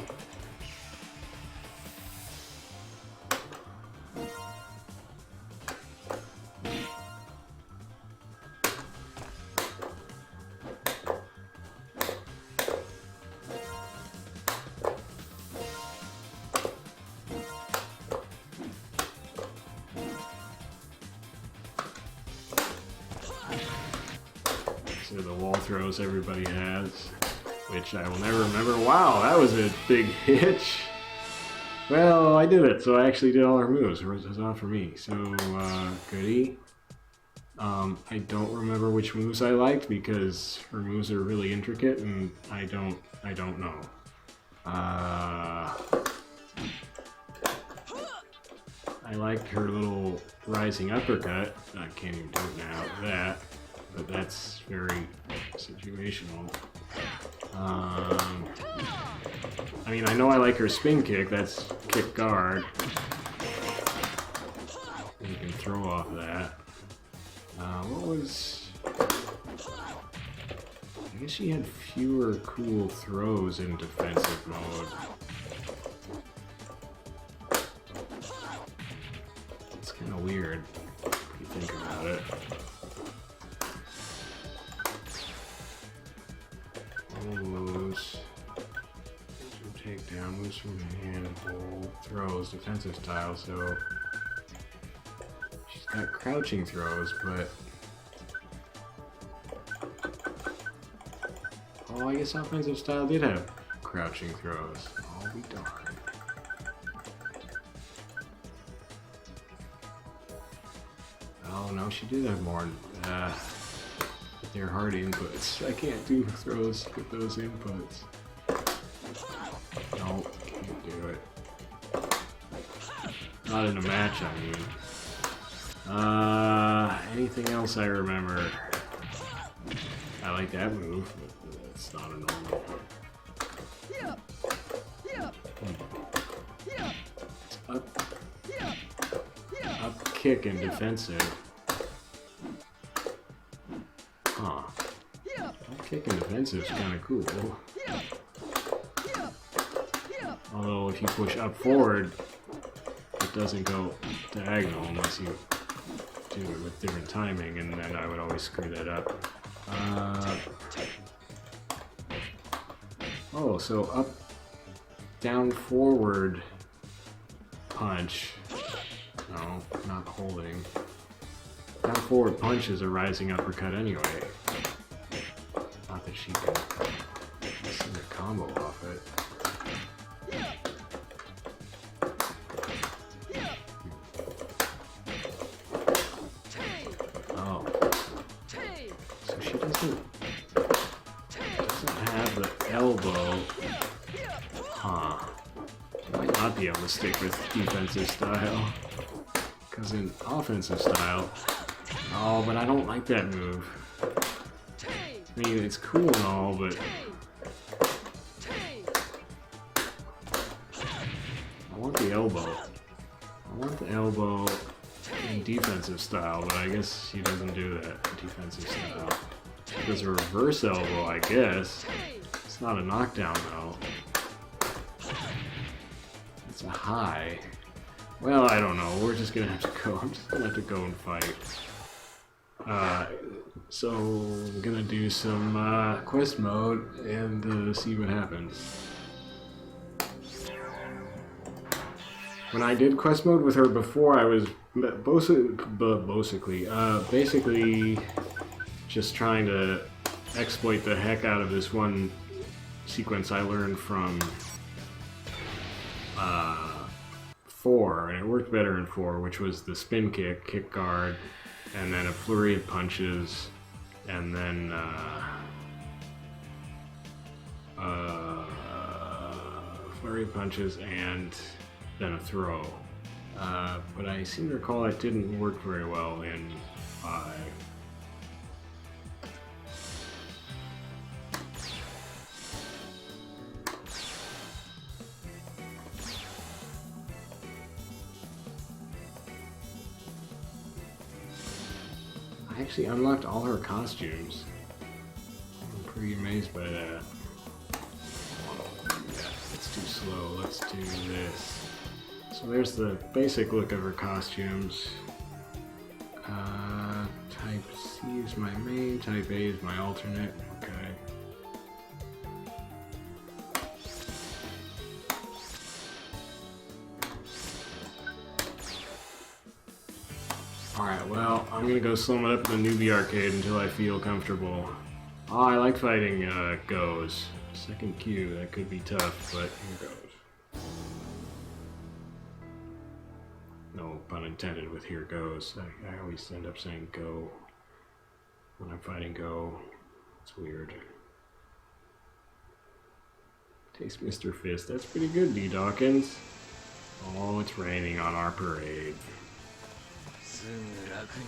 So the wall throws everybody has, which I will never remember. Wow, that was a big hitch. Well, I did it, so I actually did all her moves. It was all for me. So, goody. I don't remember which moves I liked because her moves are really intricate, and I don't know. I liked her little rising uppercut. I can't even do it now. That. But that's very situational. I mean, I know I like her spin kick. That's kick guard. You can throw off that. What was... I guess she had fewer cool throws in defensive mode. It's kind of weird if you think about it. Moves from takedown, moves from hand, hold, throws, defensive style, so she's got crouching throws, but oh, I guess offensive style did have crouching throws. I'll be darned. Oh no, she did have more. They're hard inputs. I can't do throws with those inputs. No, can't do it. Not in a match, I mean. Anything else I remember? I like that move, but it's not a normal. Up kick and defensive. Huh. Up kick and defensive is kind of cool. Although if you push up forward, it doesn't go diagonal unless you do it with different timing, and then I would always screw that up. Oh, so up, down, forward punch. No, not holding. Down forward punch is a rising uppercut anyway. Not that she can see the combo off it. Oh. So she doesn't have the elbow. Huh. Might not be able to stick with defensive style. Because in offensive style, oh, but I don't like that move. I mean, it's cool and all, but I want the elbow. I want the elbow in defensive style, but I guess she doesn't do that in defensive style. She does a reverse elbow, I guess. It's not a knockdown, though. It's a high. Well, I don't know. We're just gonna have to go. I'm just gonna have to go and fight. So I'm gonna do some quest mode and see what happens. When I did quest mode with her before, I was basically just trying to exploit the heck out of this one sequence I learned from 4, and it worked better in 4, which was the spin kick, kick guard, and then a flurry of punches, and then flurry of punches, and then a throw. But I seem to recall that didn't work very well in 5. I actually unlocked all her costumes. I'm pretty amazed by that. It's too slow. Let's do this. So there's the basic look of her costumes. Type C is my main, Type A is my alternate. Okay. Alright, well, I'm gonna go sum it up in the newbie arcade until I feel comfortable. Oh, I like fighting goes. Second Q, that could be tough, but here goes. No pun intended with here goes. I always end up saying go when I'm fighting go. It's weird. Taste Mr. Fist. That's pretty good, D. Dawkins. Oh, it's raining on our parade.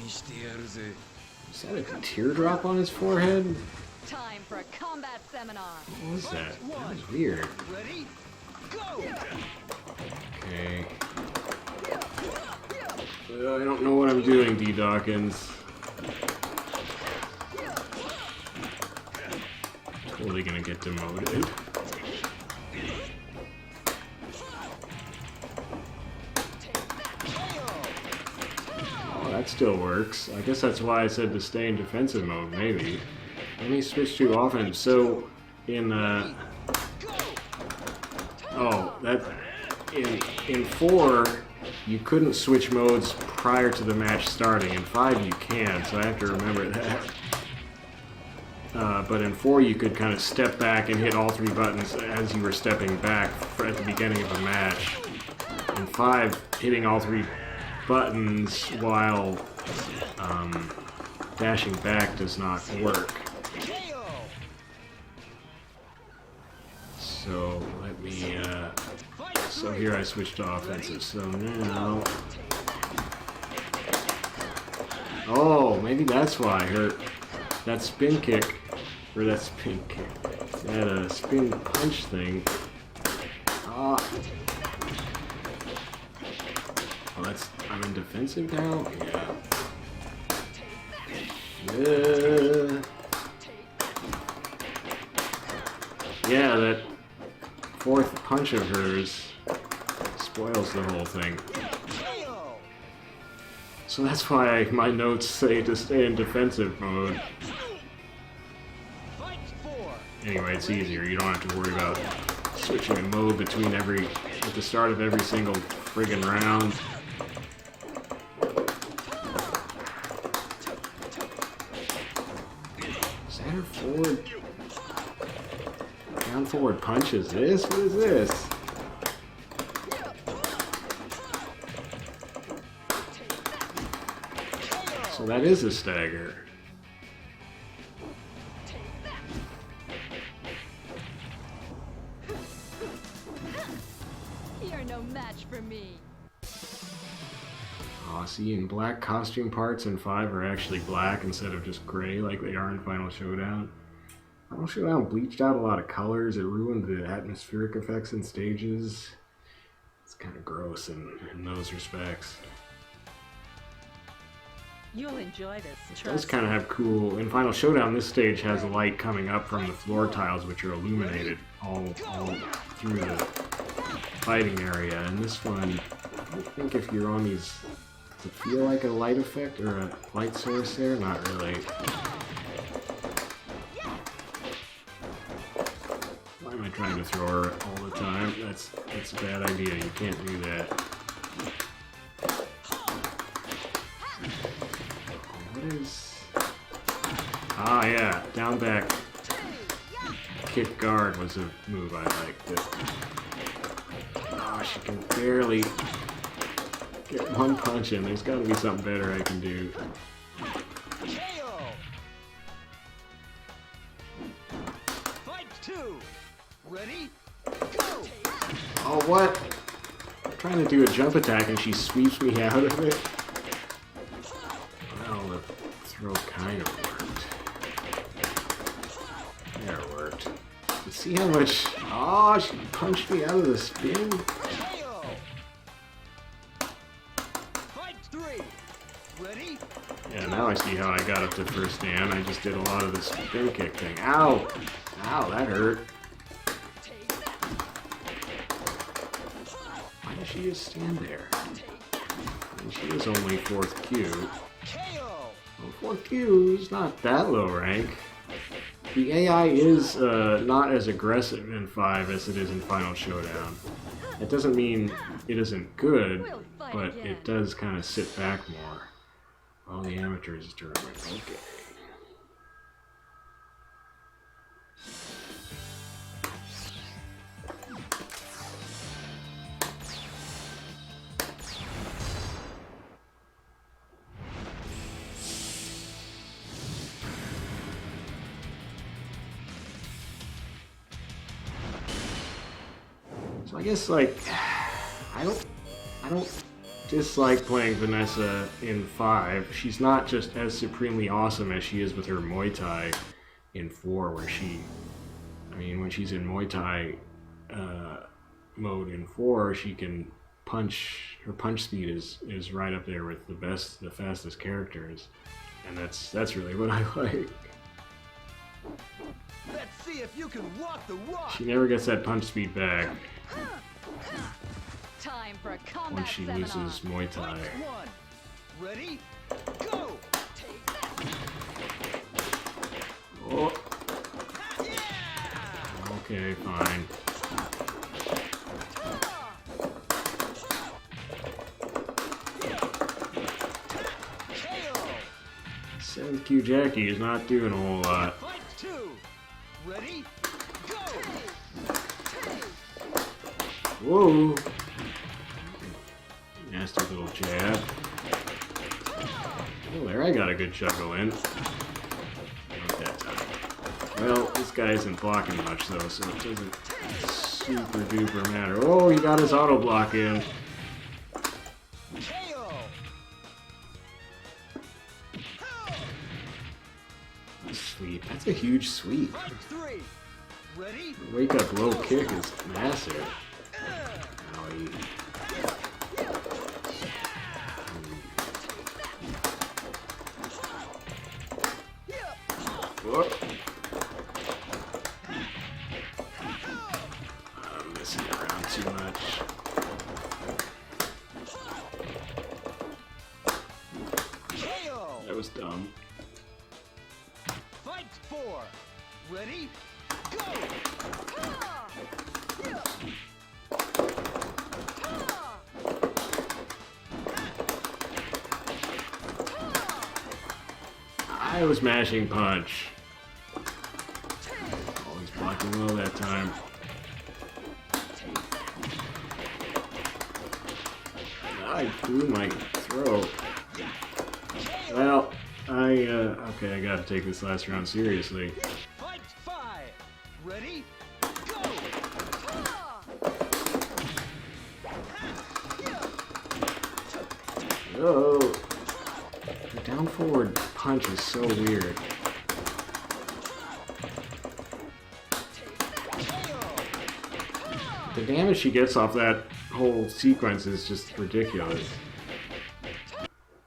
Is that a teardrop on his forehead? Time for a combat seminar. What was that? That was weird. Ready? Go! Okay. I don't know what I'm doing, D. Dawkins. Totally gonna get demoted. Oh, that still works. I guess that's why I said to stay in defensive mode, maybe. Let me switch to offense. So, in in 4, you couldn't switch modes prior to the match starting. In 5, you can, so I have to remember that. But in 4, you could kind of step back and hit all 3 buttons as you were stepping back at the beginning of a match. In 5, hitting all 3 buttons while dashing back does not work. So let me, so here I switched to offensive. So now, Oh, maybe that's why that spin kick, or that spin kick, that spin punch thing. Ah. Oh, I'm in defensive now? Yeah. Yeah, that fourth punch of hers spoils the whole thing. So that's why my notes say to stay in defensive mode. Anyway, it's easier. You don't have to worry about switching a mode at the start of every single friggin' round. Center forward. Down forward punches. This? What is this? So that is a stagger. You're no match for me. Aw, see, in black costume parts in 5 are actually black instead of just gray like they are in Final Showdown. Final Showdown bleached out a lot of colors. It ruined the atmospheric effects in stages. It's kind of gross in those respects. You'll enjoy this. It does kind of have cool... In Final Showdown, this stage has a light coming up from the floor tiles, which are illuminated all through the fighting area. And this one, I think if you're on these... Does it feel like a light effect or a light source there? Not really. Why am I trying to throw her all the time? That's a bad idea. You can't do that. Ah, yeah, down back kick guard was a move I liked. Oh, she can barely get one punch in. There's got to be something better I can do. Fight 2. Ready? Go. Oh, what? I'm trying to do a jump attack and she sweeps me out of it. Well, the throw kind of worked. There it worked. You see how much... Oh, she punched me out of the spin? Fight 3. Ready? Yeah, now I see how I got up to first stand. I just did a lot of the spin kick thing. Ow! Ow, that hurt. Why does she just stand there? I mean, she is only 4th Q. Well, 4th Q is not that low rank. The AI is not as aggressive in 5 as it is in Final Showdown. It doesn't mean it isn't good, but it does kind of sit back more. All the amateurs tournament. Okay. So I guess, like, I don't dislike playing Vanessa in 5. She's not just as supremely awesome as she is with her Muay Thai in 4, where when she's in Muay Thai mode in 4, she can punch. Her punch speed is right up there with the fastest characters, and that's really what I like. Let's see if you can walk the walk. She never gets that punch speed back Time for a combat when she seminar. loses Muay Thai. Fight 1. Ready? Go. Oh. Okay, fine. Seventh Q Jackie is not doing a whole lot. Fight 2. Ready? Go. Whoa! Nasty little jab. Oh, there I got a good chuckle in. Not that time. Well, this guy isn't blocking much though, so it doesn't super duper matter. Oh, he got his auto block in. sweep. That's a huge sweep. Fight 3. Ready? The wake up low kick is massive. Owie. Whoop. I'm messing around too much. KO. That was dumb. Fight 4. Ready? Go! I was mashing punch. Oh, he's blocking low that time. I blew my throat. Well, okay, I gotta take this last round seriously. Fight 5. Ready? Go! Oh, the down forward punch is so weird. The damage she gets off that whole sequence is just ridiculous.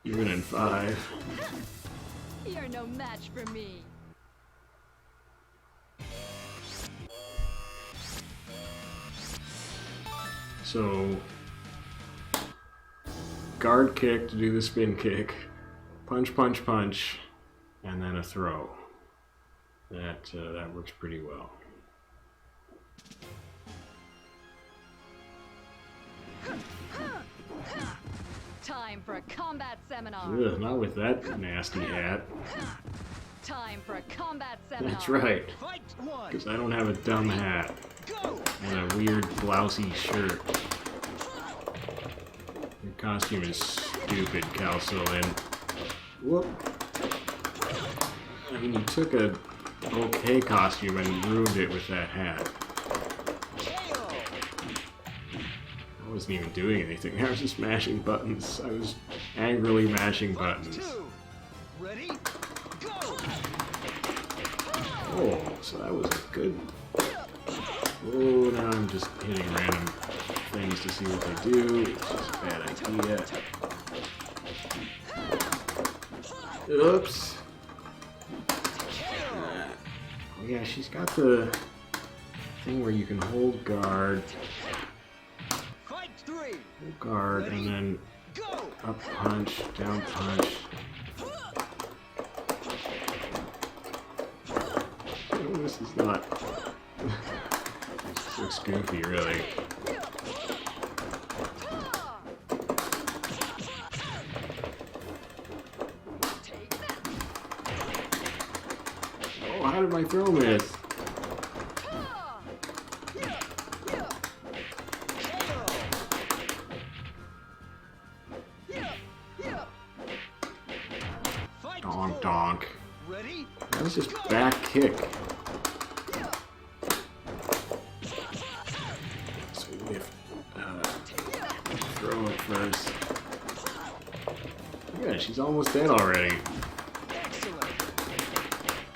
Even in 5. You're no match for me. So, guard kick to do the spin kick, punch, punch, punch, and then a throw. That works pretty well. Time for a combat seminar. Ugh, not with that nasty hat. Time for a combat seminar. That's right, Fight 1. because I don't have a dumb hat Go! and a weird blousy shirt. Your costume is stupid, Calsulin. Whoop. I mean, you took a okay costume and ruined it with that hat. KO. I wasn't even doing anything. I was just mashing buttons. I was angrily mashing Fight buttons. 2. Ready? Go! Oh, so that was a good... Oh, now I'm just hitting random things to see what they do. It's just a bad idea. Oops. Oh yeah, she's got the thing where you can hold guard, Fight 3. hold guard, and then Go! up punch, down punch. Oh, this is not... This looks goofy, really. Oh, how did my throw miss? Fight Donk, 4. donk. Ready? That was just back kick. So we have throw it first. Yeah, she's almost dead already. Excellent.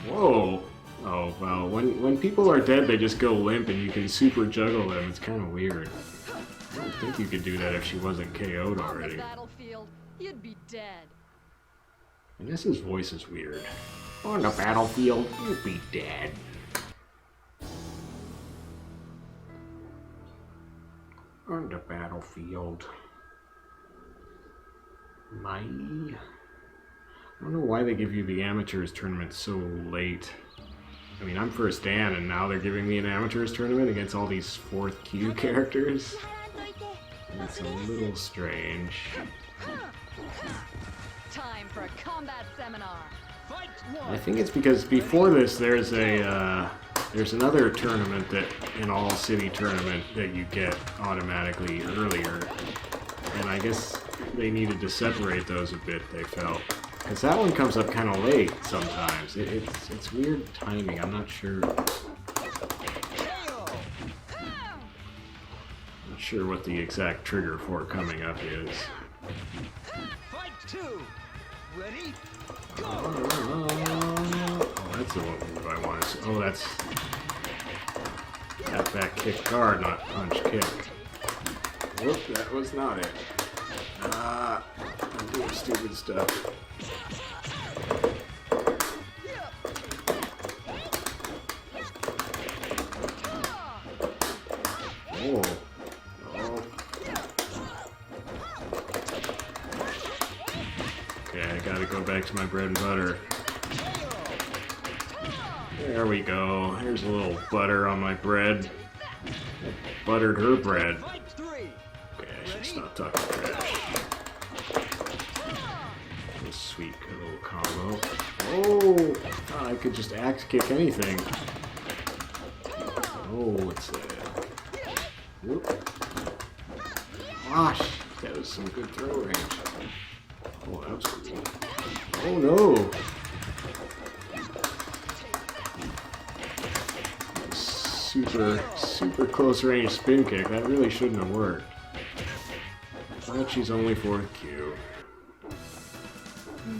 Whoa. Oh, well, when people are dead, they just go limp and you can super juggle them. It's kind of weird. I don't think you could do that if she wasn't KO'd On the already. battlefield, you'd be dead. Vanessa's voice is weird. On the battlefield, you'd be dead. On the battlefield. I don't know why they give you the amateurs tournament so late. I mean, I'm first Dan, and now they're giving me an amateurs tournament against all these 4th Q characters. It's a little strange. Time for a combat seminar. Fight I 1. think it's because before this, there's another tournament, that an all-city tournament that you get automatically earlier, and I guess they needed to separate those a bit. They felt, because that one comes up kind of late sometimes. It's weird timing. I'm not sure. KO. Not sure what the exact trigger for coming up is. Fight 2. Ready? Go! Oh, that's the move I want to see. Oh, that's that kick guard, not punch kick. Whoop, that was not it. I'm doing stupid stuff. Oh. Oh. Okay, I gotta go back to my bread and butter. There we go. Here's a little butter on my bread. Buttered her bread. Okay, I should stop talking trash. This sweet little combo. Oh! I could just axe kick anything. Oh, what's that? Whoop. Gosh, that was some good throw range. Oh, that was cool. Oh no! Super close range spin kick. That really shouldn't have worked. But she's only 4th Q.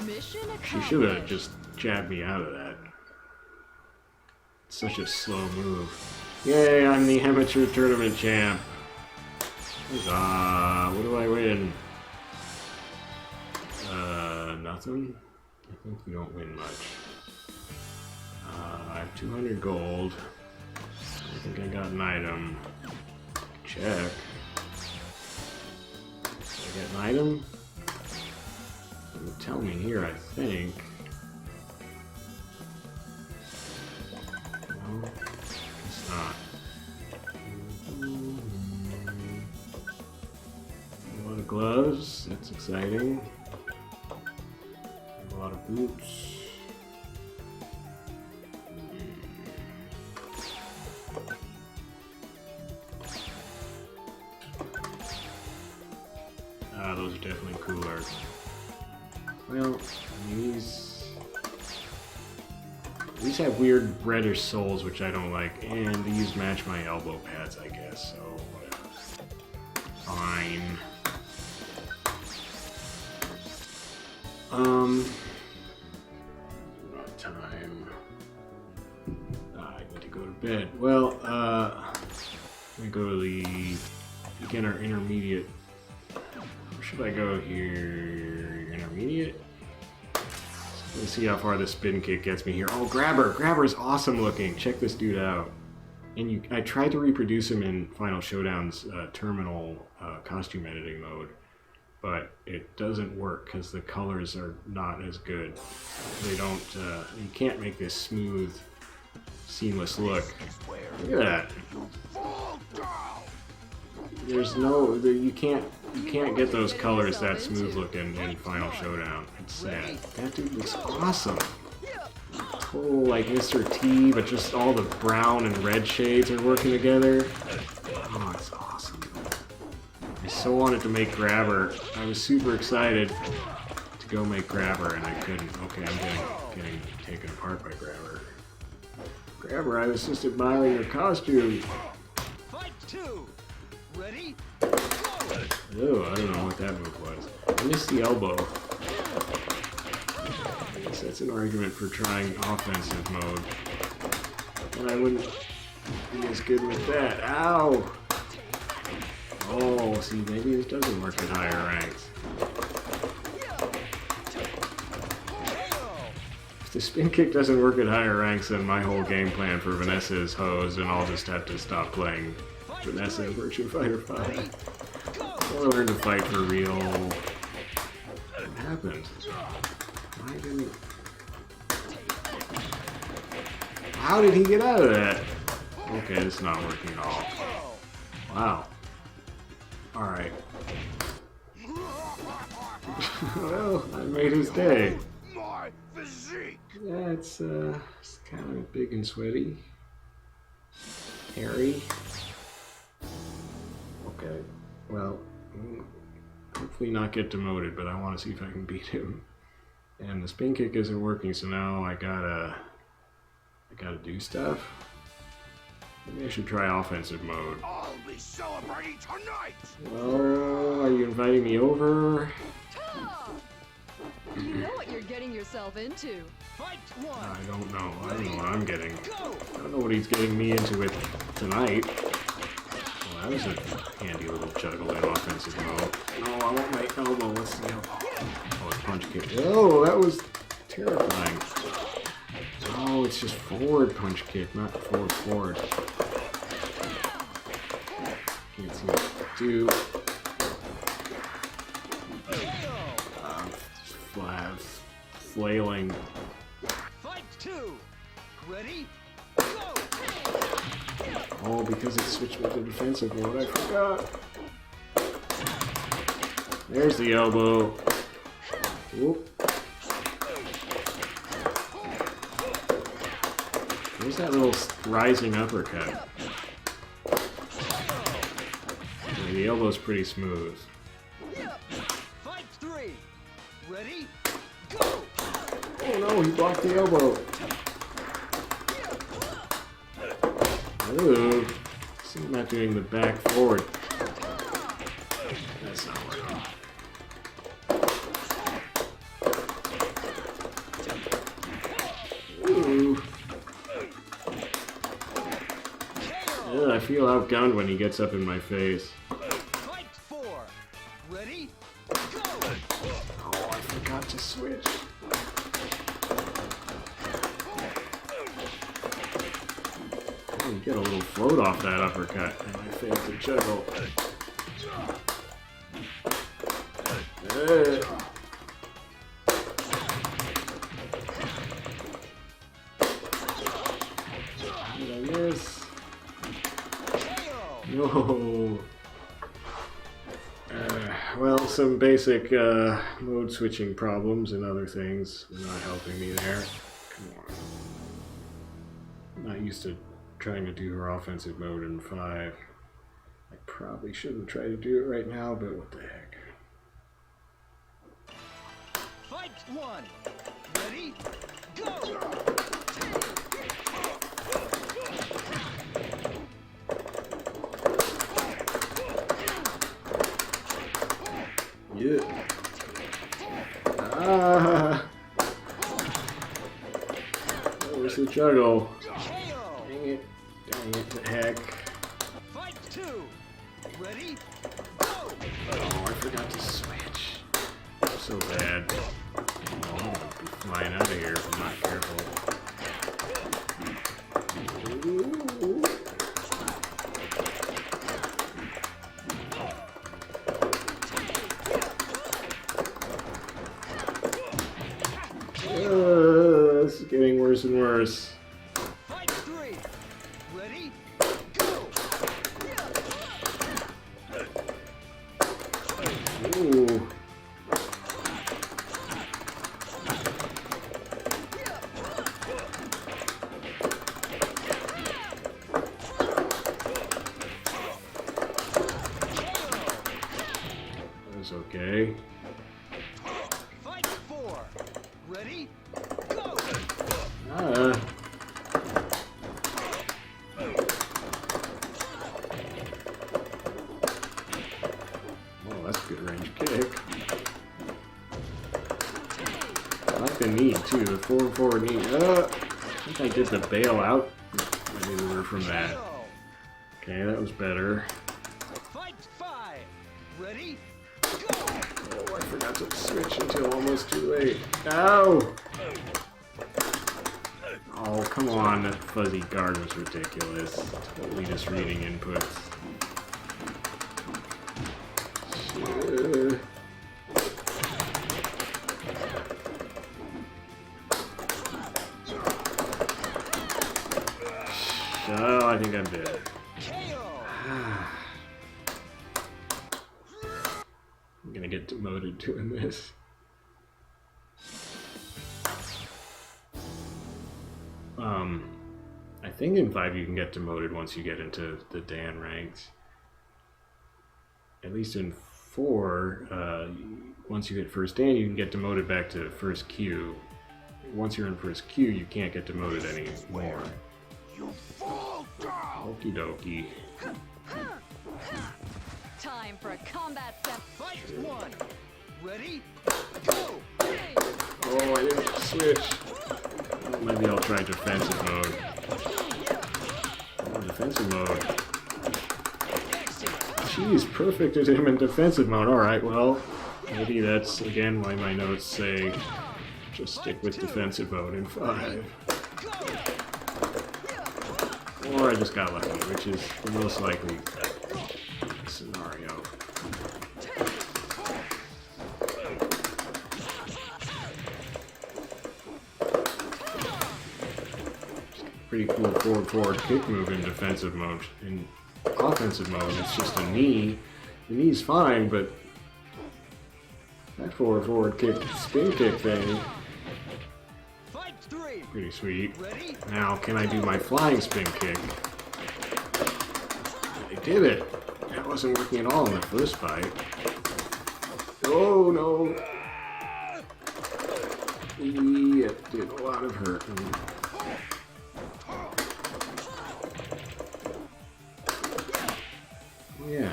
Mission She should have just jabbed me out of that. It's such a slow move. Yay, I'm the amateur tournament champ. Huzzah! What do I win? Nothing? I think we don't win much. I have 200 gold. I think I got an item. Check. Did I get an item? It would tell me here, I think. No, it's not. A lot of gloves, that's exciting. A lot of boots. Those are definitely cooler. Well, these have weird reddish soles, which I don't like, and these match my elbow pads, I guess, so whatever. Fine. Not time. I need to go to bed. Well, let me go to the beginner intermediate. Should I go here? Intermediate? Let's see how far the spin kick gets me here. Oh, Grabber! Grabber's awesome looking. Check this dude out. And I tried to reproduce him in Final Showdown's terminal costume editing mode, but it doesn't work because the colors are not as good. They don't. You can't make this smooth, seamless look. Look at that. There's no. You can't get those colors that smooth looking in Final Showdown. It's sad. That dude looks awesome. Total like Mr. T, but just all the brown and red shades are working together. Oh, it's awesome. I so wanted to make Grabber. I was super excited to go make Grabber, and I couldn't. Okay, I'm getting taken apart by Grabber. Grabber, I was just admiring your costume. Fight 2. Ready? Oh, I don't know what that move was. I missed the elbow. I guess that's an argument for trying offensive mode. And I wouldn't be as good with that. Ow! Oh, see, maybe this doesn't work at higher ranks. If the spin kick doesn't work at higher ranks, then my whole game plan for Vanessa is hosed, and I'll just have to stop playing Vanessa in Virtua Fighter 5. I learned to fight for real. What happened? Why didn't... How did he get out of that? Okay, this is not working at all. Wow. Alright. Well, I made his day. Yeah, it's kind of big and sweaty. Hairy. Okay, well, hopefully not get demoted, but I want to see if I can beat him. And the spin kick isn't working, so now I gotta do stuff. Maybe I should try offensive mode. I'll be celebrating tonight. Well, are you inviting me over? You know what you're getting yourself into. Fight I one. don't know. I don't know what I'm getting. Go. I don't know what he's getting me into it tonight. Well, that was a handy little juggle in offensive mode. No, I want my elbow. Let's see how... Oh, it's punch kick. Oh, that was terrifying. Oh, it's just forward punch kick, not forward. Can't see what to do. Flailing. Fight two. Ready? Go. Oh, because it switched me to defensive mode, I forgot. There's the elbow. Whoop. There's that little rising uppercut. The elbow's pretty smooth. Fight three. Ready? Go. Oh no, he blocked the elbow. Ooh. See, I'm not doing the back forward. That's not working. Ooh. Ugh, I feel outgunned when he gets up in my face. Fight four. Ready? Go. Oh, I forgot to switch. Oh, you get a little float off that uppercut, and I failed to juggle. How did I miss? No. Well, some basic mode switching problems and other things were not helping me there. Come on. I'm not used to trying to do her offensive mode in 5. I probably shouldn't try to do it right now, but what the heck. Fight one. Ready? Go. Yeah. Ah. That was the juggle. Dang it. Dang it, the heck. Fight two. Ready? Go. Oh, I forgot to switch. I'm so bad. Oh, I'm gonna be flying out of here if I'm not careful. Ooh. This is getting worse and worse. Fight three. Ready? Go. Ooh. That was okay. Fight four. Ready? Go. Ah. Oh, that's a good range kick. I like the knee too, the forward knee. I think I did the bailout maneuver from that. Okay, that was better. Fight five. Ready? Oh, I forgot to switch until almost too late. Ow! Oh, come on, that fuzzy guard was ridiculous. Totally just reading inputs. Shit. Oh, I think I'm dead. I'm gonna get demoted doing this. I think in 5 you can get demoted once you get into the Dan ranks. At least in 4, once you hit first Dan, you can get demoted back to first Q. Once you're in first Q, you can't get demoted anymore. You fall down. Okie dokie. Time for a combat set. Fight one. Ready? Go! Oh, I didn't switch. Well, maybe I'll try defensive mode. Oh, defensive mode. Jeez, perfect at him in defensive mode. Alright, well, maybe that's, again, why my notes say just stick with defensive mode in 5. Or I just got lucky, which is the most likely scenario. Pretty cool forward kick move in defensive mode. In offensive mode, it's just a knee. The knee's fine, but that forward kick, spin kick thing, Fight 3. pretty sweet. Ready? Now, can I do my flying spin kick? I did it. That wasn't working at all in the first fight. Oh no! It did a lot of hurt. Yeah.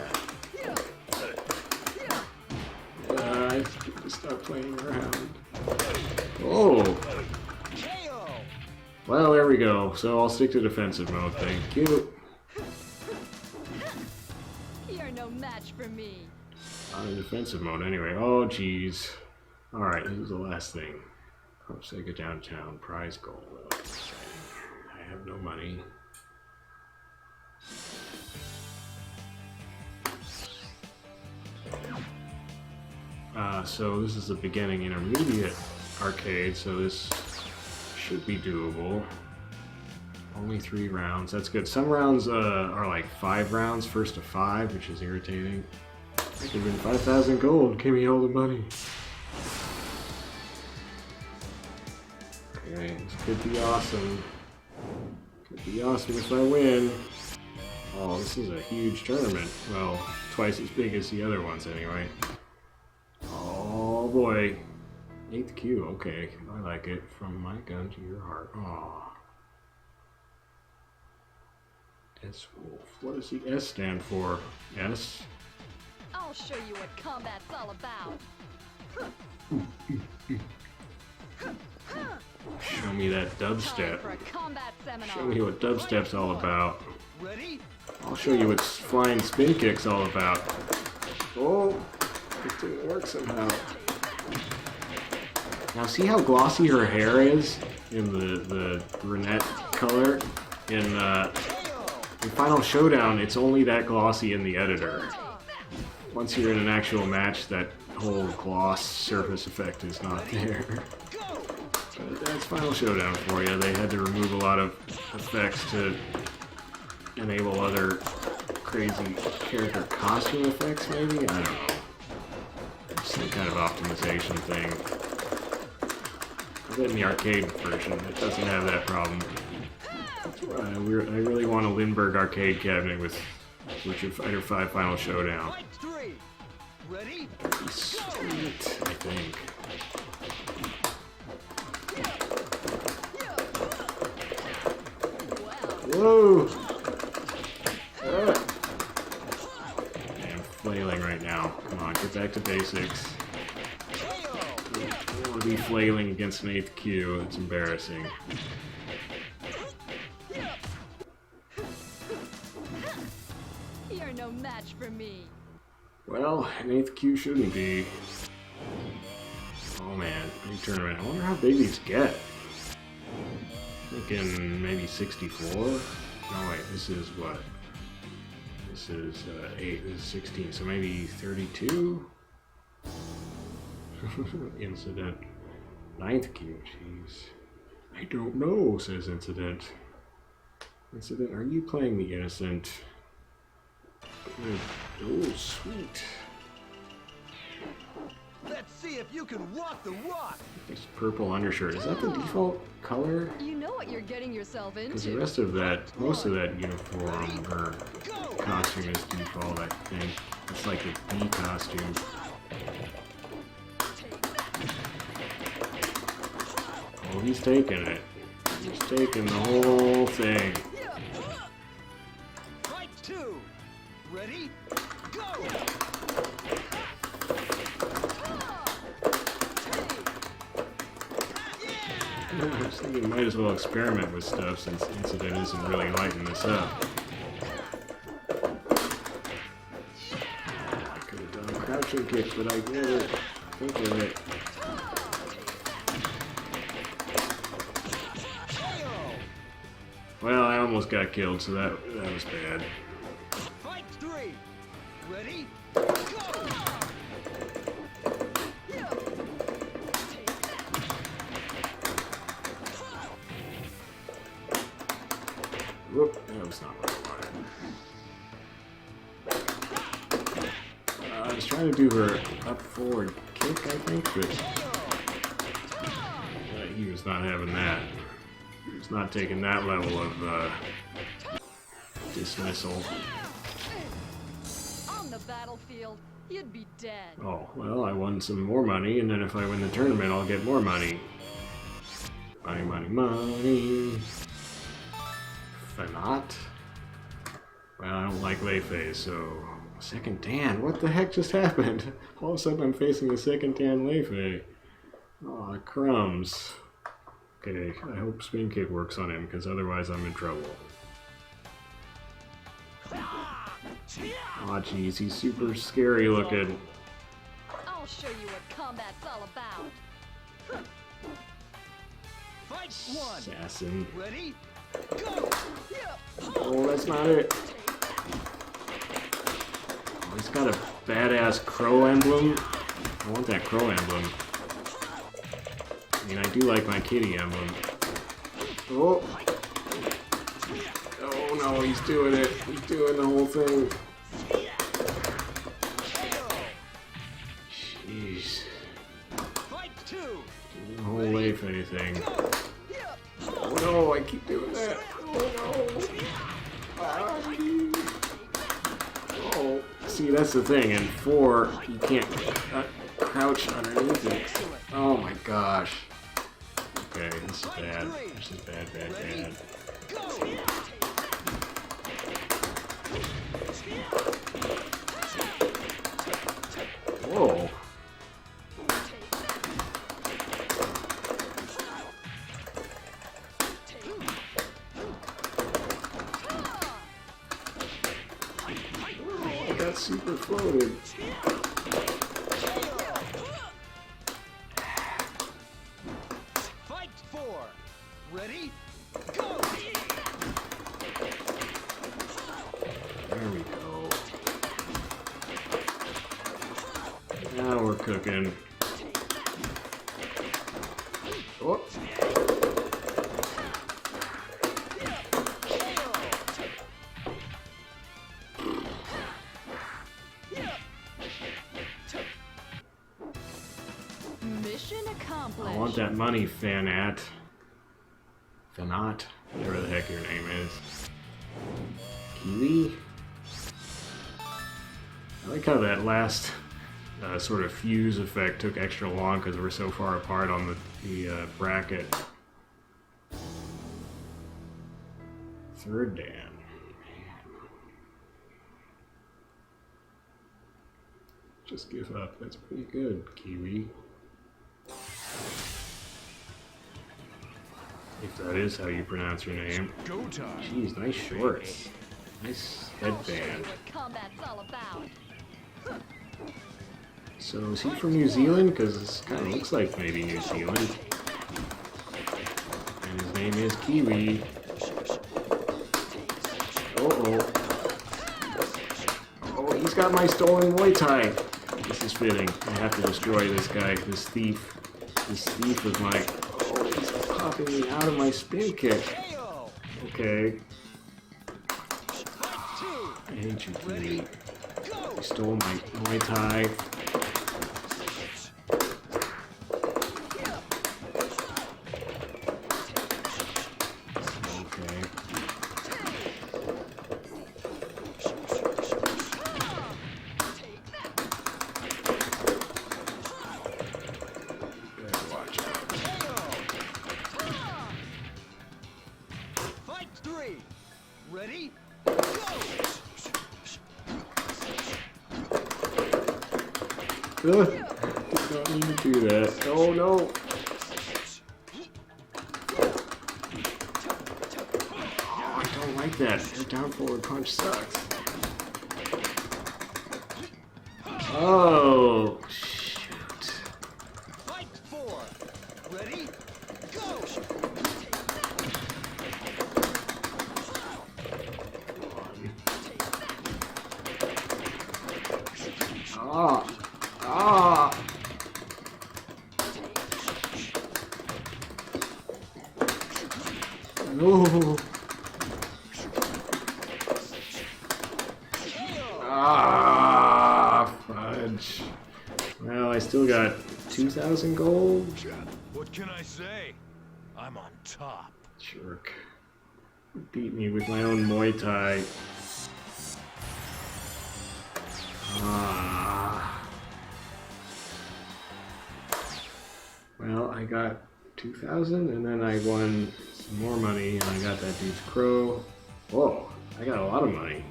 I need to stop playing around. Oh! KO. Well, there we go. So I'll stick to defensive mode. Thank you. You're no match for me. On in defensive mode anyway. Oh, jeez. Alright, this is the last thing. Club Sega Downtown prize goal. Well, that's exciting. I have no money. So this is the beginning intermediate arcade, so this should be doable. Only 3 rounds, that's good. Some rounds are like 5 rounds, first to 5, which is irritating. I could have been 5,000 gold, give me all the money. Okay, this could be awesome. Could be awesome if I win. Oh, this is a huge tournament. Well, twice as big as the other ones anyway. Oh boy. 8th Q, okay. I like it. From my gun to your heart. Aw. S Wolf. What does the S stand for? S? I'll show you what combat's all about. Show me that Time dubstep. for a combat seminar. Show me what dubstep's all about. Ready? I'll show you what flying spin kick's all about. Oh, it didn't work somehow. Now see how glossy her hair is in the brunette color? In Final Showdown, it's only that glossy in the editor. Once you're in an actual match, that whole gloss surface effect is not there. But that's Final Showdown for you. They had to remove a lot of effects to enable other crazy character costume effects, maybe? I don't know. Some kind of optimization thing. I bet in the arcade version, it doesn't have that problem. I really want a Lindbergh arcade cabinet with Virtua Fighter 5 Final Showdown. Fight 3. Ready? Sweet, I think. Whoa! I'm flailing right now. Come on, get back to basics. I don't want to be flailing against an 8th Q. It's embarrassing. You're no match for me. Well, an 8th Q shouldn't be. Oh man, big tournament. I wonder how big these get. Thinking maybe 64? No wait, this is what? This is 8, this is 16, so maybe 32? Incident. 9th Q, jeez. I don't know, says Incident. Incident, are you playing the innocent? Good. Oh, sweet. Let's see if you can walk the walk. This purple undershirt, is that the default color? You know what you're getting yourself Because the into. rest of that, most of that uniform or costume is default, I think. It's like a B costume. Oh, he's taking it. He's taking the whole thing. Fight 2. Ready? Go! was thinking you might as well experiment with stuff since the incident isn't really lighting this up. I could have done a crouching kick, but I didn't think of it. Well, I almost got killed, so that was bad. Fight 3. Ready? Go! Whoop, that was not what I wanted. I was trying to do her up forward kick, I think, but he was not having that. He was not taking that level of dismissal. On the battlefield, you'd be dead. Oh, well, I won some more money, and then if I win the tournament, I'll get more money. Money, money, money. Fanat? Well, I don't like Lei Fei, so... Second Dan? What the heck just happened? All of a sudden I'm facing the second Dan Lei Fei. Aw, crumbs. Okay, I hope spin kick works on him, because otherwise I'm in trouble. Aw, jeez, he's super scary looking. I'll show you what combat's all about. Fight 1. Assassin. Ready? Go! Oh, that's not it. Oh, he's got a badass crow emblem. I want that crow emblem. I mean, I do like my kitty emblem. Oh! Oh no, he's doing it. He's doing the whole thing. Jeez. Fight 2. Doing the whole Lei Fei thing. Oh no, I keep doing that. Oh no. Oh, see, that's the thing. In 4, you can't crouch underneath it. Oh my gosh. Okay, this is bad. This is bad, bad, bad. Whoa. I got super floated. Fight 4. Ready? Go! There we go. Now we're cooking. Oh. Mission accomplished. I want that money, Fanat. Fanat? Whatever the heck your name is. Kiwi? I like how that last sort of fuse effect took extra long because we're so far apart on the bracket. Third Dan. Just give up. That's pretty good, Kiwi. If that is how you pronounce your name. Go time. Jeez, nice shorts. Nice I'll show you headband. what combat's all about. So is he from New Zealand? Because this kind of looks like maybe New Zealand. And his name is Kiwi. Uh-oh. Oh, he's got my stolen Muay Thai. This is fitting. I have to destroy this guy, this thief. This thief of my... Oh, he's popping me out of my spin kick. KO. Okay. Fight 2. I hate you, Kiwi. Ready? Go! You stole my Muay Thai. Okay. Better watch out. Fight 3. Ready? Did not mean to do that. Oh no! like that. Their down forward punch sucks. Oh, shoot. Fight 4. Ready? Go! Ah. Ah. No. Ah, fudge. Well, I still got 2,000 gold. What can I say? I'm on top. Jerk. Beat me with my own Muay Thai. Ah. Well, I got 2,000 and then I won some more money and I got that dude's crow. Whoa, I got a lot of money.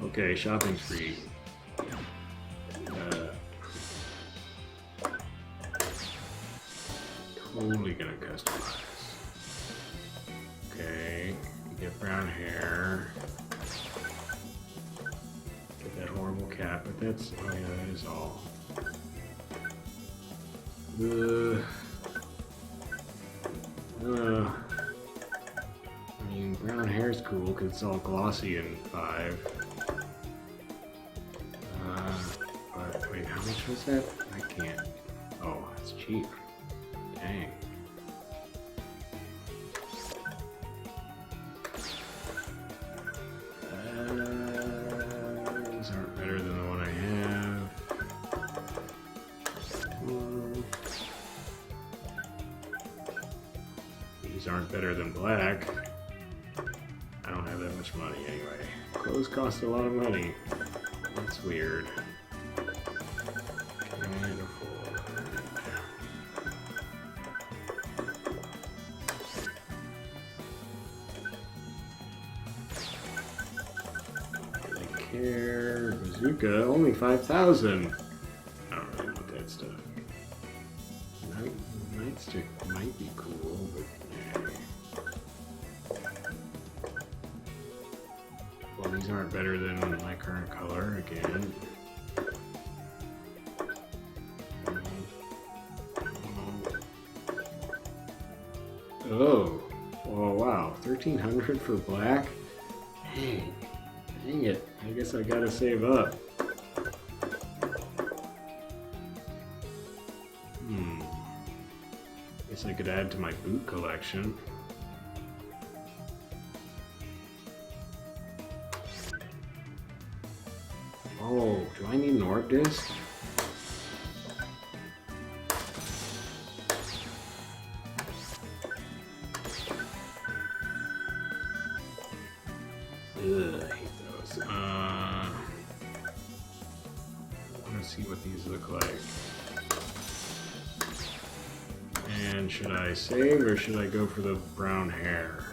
Okay, shopping spree. Totally gonna customize. Okay, you get brown hair. Get that horrible cap, but that's, oh yeah, that is all. I mean, brown hair's cool because it's all glossy in 5. But wait, how much was that? I can't. Oh, it's cheap. Dang. These aren't better than the one I have. These aren't better than black. I don't have that much money anyway. Clothes cost a lot of money. That's weird. Can't afford. Care. Bazooka, only 5,000. I don't really want that stuff. Nightstick might be cool, but nah. Well, these aren't better than my current color again. Oh, oh wow, 1,300 for black? Dang. Dang it, I guess I gotta save up. Guess I could add to my boot collection. Oh, do I need an orb disc? Ugh, I hate those. I want to see what these look like. And should I save or should I go for the brown hair?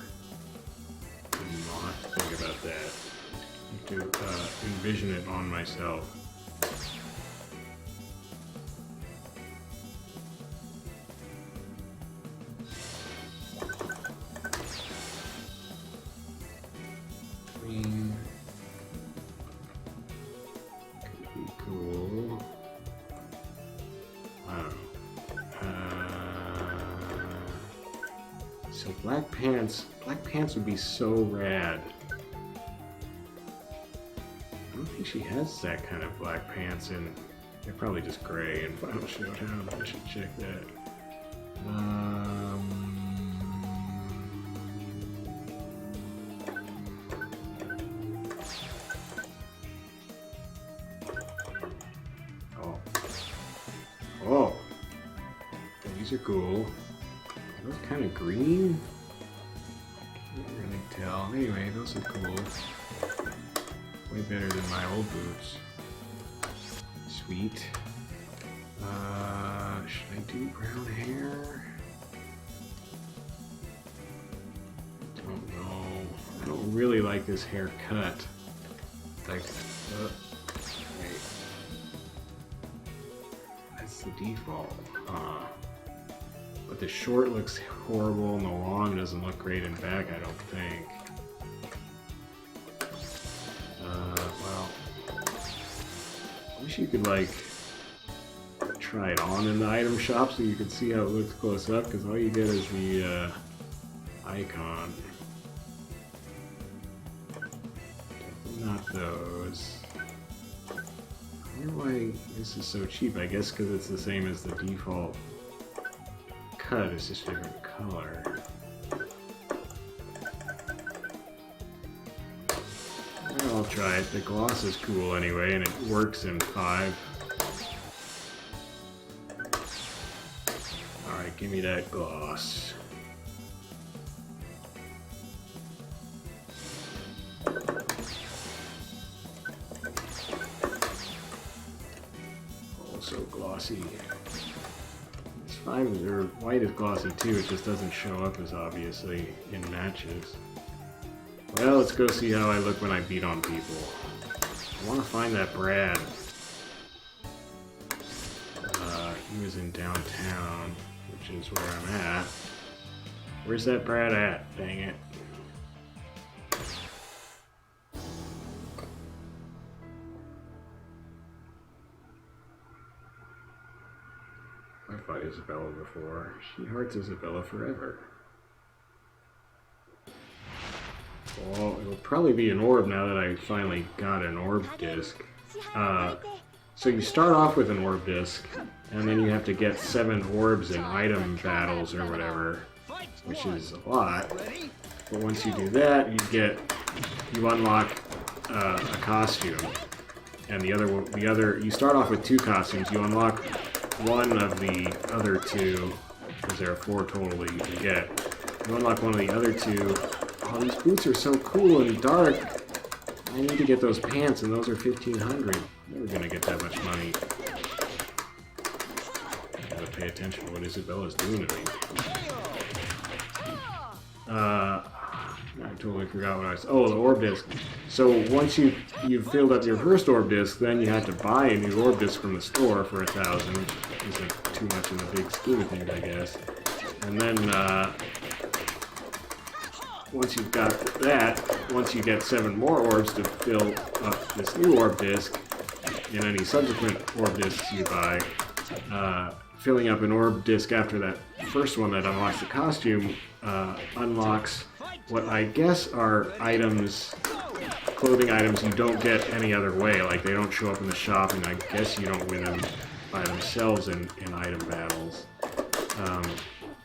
I'll have to think about that. I have to envision it on myself. Green. Could be cool. I don't know. So black pants would be so rad. I don't think she has that kind of black pants in. They're probably just gray in Final Showdown. I should check that. Oh, these are cool. Are those kind of green? Can't really tell. Anyway, those are cool. Way better than my old boots. Sweet. Should I do brown hair? Don't know. I don't really like this haircut. Like, wait. That's the default. But the short looks horrible and the long doesn't look great in back, I don't think. wish you could like try it on in the item shop so you can see how it looks close up, because all you get is the icon. Definitely not those. I wonder why this is so cheap. I guess because it's the same as the default cut, it's just a different color. Well, I'll try it. The gloss is cool anyway, and it works in 5. Alright, give me that gloss. Also glossy. This 5 is, or white is glossy too, it just doesn't show up as obviously in matches. Well, let's go see how I look when I beat on people. I want to find that Brad. He was in downtown, which is where I'm at. Where's that Brad at? Dang it. I fought Isabella before. She hearts Isabella forever. Well, it'll probably be an orb now that I finally got an orb disc. So you start off with an orb disc, and then you have to get 7 orbs in item battles or whatever, which is a lot. But once you do that, you unlock a costume, and you start off with 2 costumes. You unlock one of the other 2, because there are 4 total that you can get. You unlock one of the other 2. Oh, these boots are so cool and dark. I need to get those pants, and those are 1,500. Never gonna get that much money. Gotta pay attention to what Isabella's doing to me. I totally forgot what I was. Oh, the orb disc. So once you've filled up your first orb disc, then you have to buy a new orb disc from the store for 1,000, which isn't too much in the big scheme of things, I guess. And then once you've got that, once you get 7 more orbs to fill up this new orb disc, and any subsequent orb discs you buy, filling up an orb disc after that first one that unlocks the costume unlocks what I guess are items, clothing items you don't get any other way. Like, they don't show up in the shop, and I guess you don't win them by themselves in item battles.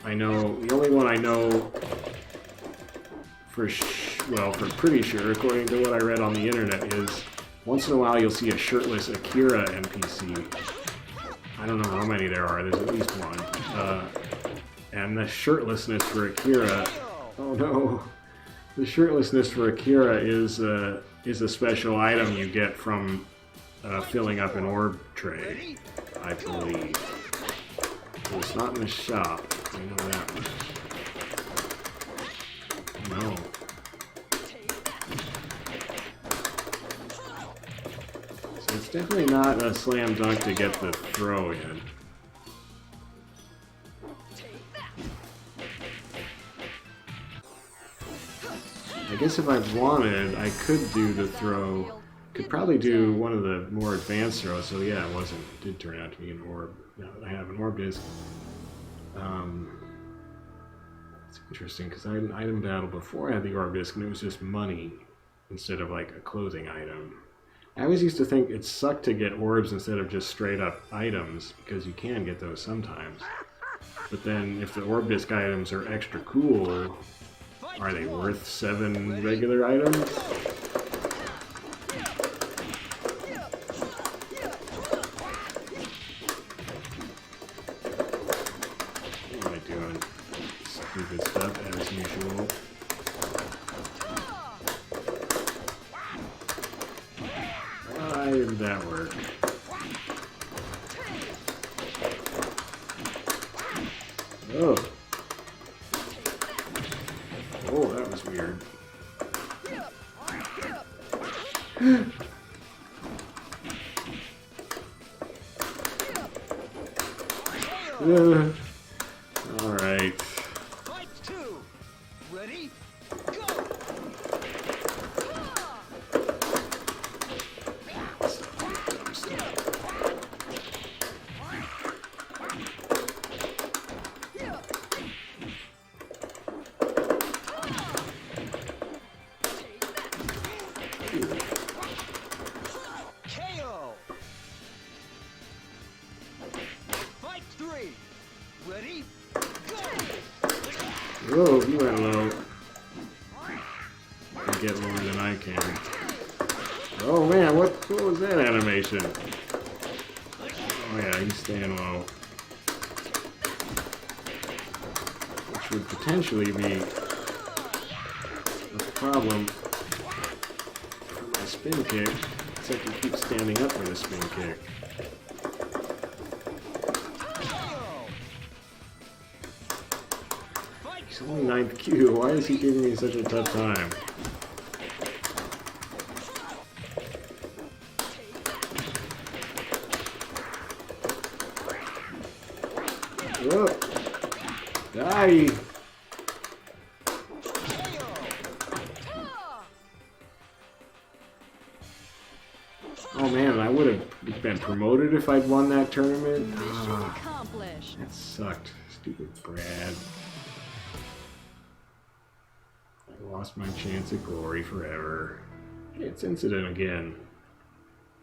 I know, the only one I know for pretty sure, according to what I read on the internet, is once in a while you'll see a shirtless Akira NPC. I don't know how many there are, there's at least one. And the shirtlessness for Akira, oh no, the shirtlessness for Akira is a special item you get from filling up an orb tray, I believe. So it's not in the shop, I know that much. No. So it's definitely not a slam dunk to get the throw in. I guess if I wanted, I could do the throw. Could probably do one of the more advanced throws. So yeah, it did turn out to be an orb. Now that I have an orb disc. It's interesting because I had an item battle before I had the orb disc, and it was just money instead of like a clothing item. I always used to think it sucked to get orbs instead of just straight up items, because you can get those sometimes. But then if the orb disc items are extra cool, are they worth 7 regular items? What am I doing? Stupid stuff as usual. Why did that work? Oh. Oh, that was weird. All right. Fight 2. Ready? Go. Dumb stuff. he went low. He'll get lower than I can. Oh man, what was that animation? Oh yeah, he's staying low. Which would potentially be a problem for my spin kick, except he keeps standing up for the spin kick. He's only 9th Q, why is he giving me such a tough time? Oh, die! Oh man, I would have been promoted if I'd won that tournament. Mission accomplished. That sucked. Stupid Brad. I lost my chance at glory forever. Hey, it's Incident again.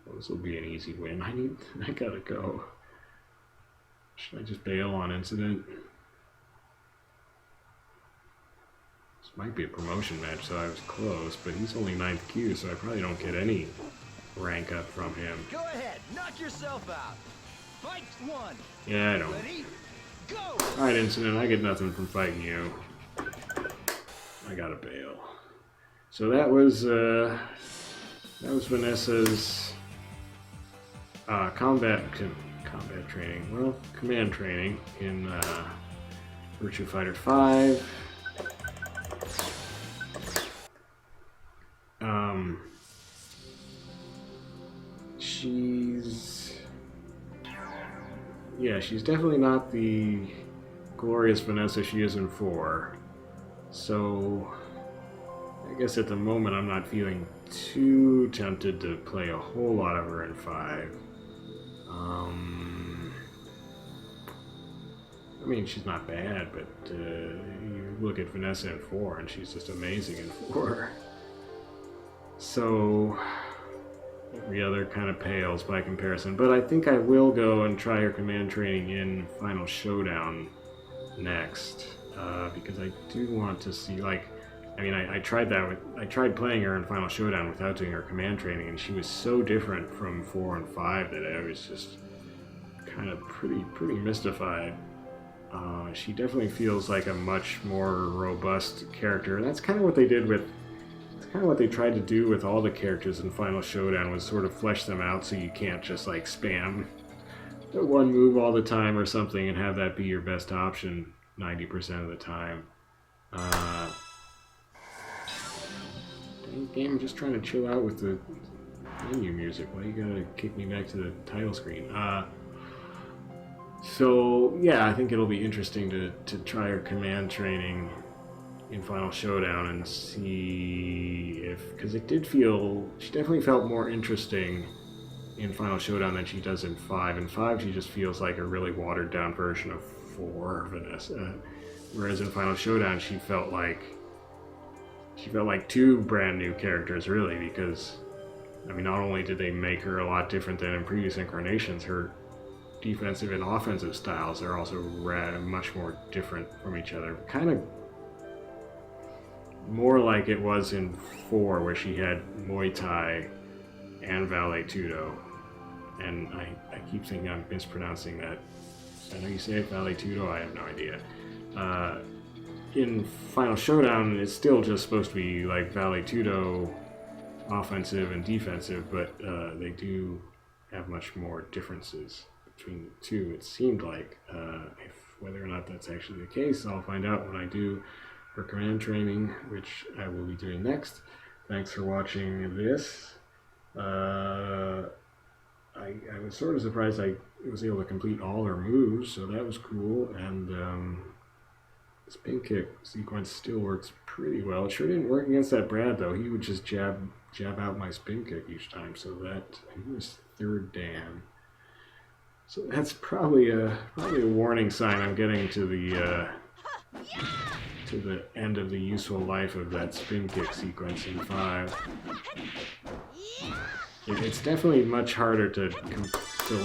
Well, this will be an easy win. I gotta go. Should I just bail on Incident? This might be a promotion match, so I was close, but he's only 9th Q, so I probably don't get any rank up from him. Go ahead, knock yourself out. Fight one. Yeah, I know. Ready? Go. Alright, Incident, I get nothing from fighting you. I gotta bail. So that was Vanessa's combat training. Well, command training in Virtua Fighter 5. She's definitely not the glorious Vanessa she is in 4. So I guess at the moment I'm not feeling too tempted to play a whole lot of her in 5. I mean, she's not bad, but you look at Vanessa in 4 and she's just amazing in 4. So every other kind of pales by comparison. But I think I will go and try her command training in Final Showdown next, because I do want to see, like, I mean, I tried playing her in Final Showdown without doing her command training, and she was so different from 4 and 5 that I was just kind of pretty mystified. She definitely feels like a much more robust character, and that's kind of what they did with, it's kind of what they tried to do with all the characters in Final Showdown, was sort of flesh them out so you can't just like spam the one move all the time or something and have that be your best option 90% of the time. Dang game, I'm just trying to chill out with the menu music. Why you gotta kick me back to the title screen? So yeah, I think it'll be interesting to try her command training in Final Showdown and see if, because it did feel, she definitely felt more interesting in Final Showdown than she does in 5. In 5 she just feels like a really watered down version of 4 Vanessa, whereas in Final Showdown she felt like 2 brand new characters, really, because I mean, not only did they make her a lot different than in previous incarnations, her defensive and offensive styles are also much more different from each other. Kind of more like it was in 4, where she had Muay Thai and Vale Tudo. And I keep thinking I'm mispronouncing that. I know you say it Vale Tudo, I have no idea. In Final Showdown, it's still just supposed to be like Vale Tudo, offensive and defensive, but they do have much more differences between the two, it seemed like. Whether or not that's actually the case, I'll find out when I do her command training, which I will be doing next. Thanks for watching this. I was sort of surprised I was able to complete all her moves, so that was cool. And the spin kick sequence still works pretty well. It sure didn't work against that Brad, though. He would just jab out my spin kick each time, so that he was 3rd Dan. So that's probably a warning sign I'm getting to the end of the useful life of that spin kick sequence in 5. It's definitely much harder to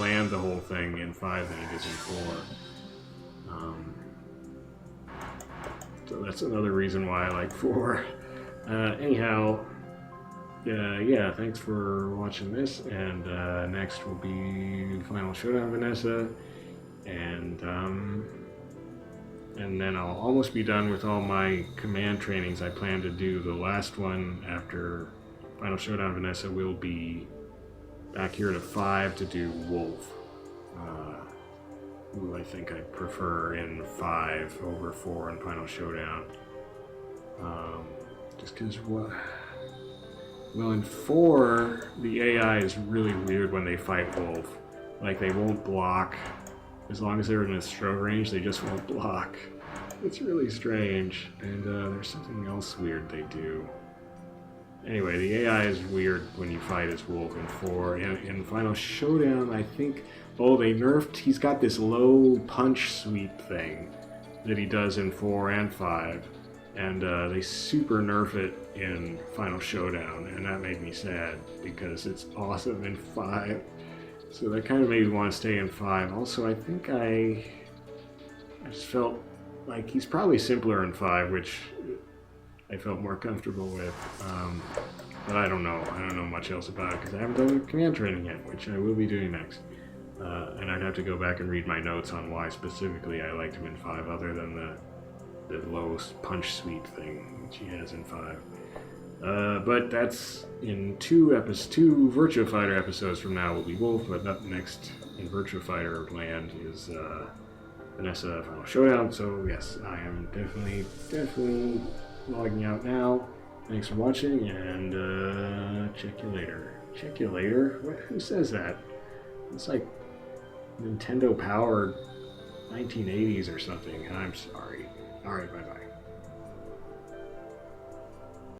land the whole thing in 5 than it is in 4. So that's another reason why I like 4. Anyhow, yeah, thanks for watching this, and next will be Final Showdown Vanessa, and then I'll almost be done with all my command trainings. I plan to do the last one after Final Showdown Vanessa. Will be back here to 5 to do Wolf, who I think I prefer in 5 over 4 in Final Showdown. Just because, well, in 4, the AI is really weird when they fight Wolf. Like, they won't block. As long as they're in a stroke range, they just won't block. It's really strange. And there's something else weird they do. Anyway, the AI is weird when you fight as Wolf in 4. In Final Showdown, I think... Oh, they nerfed... He's got this low punch sweep thing that he does in 4 and 5. And they super nerf it in Final Showdown. And that made me sad, because it's awesome in 5. So that kind of made me want to stay in 5. Also, I think I just felt like he's probably simpler in 5, which I felt more comfortable with. But I don't know. I don't know much else about it because I haven't done command training yet, which I will be doing next. And I'd have to go back and read my notes on why specifically I liked him in 5, other than the low punch sweep thing, which he has in 5. But that's in 2 Virtua Fighter episodes from now will be Wolf, but up next in Virtua Fighter land is Vanessa Final Showdown. So yes, I am definitely logging out now. Thanks for watching, and check you later. Check you later? Who says that? It's like Nintendo powered 1980s or something. I'm sorry. Alright, bye-bye.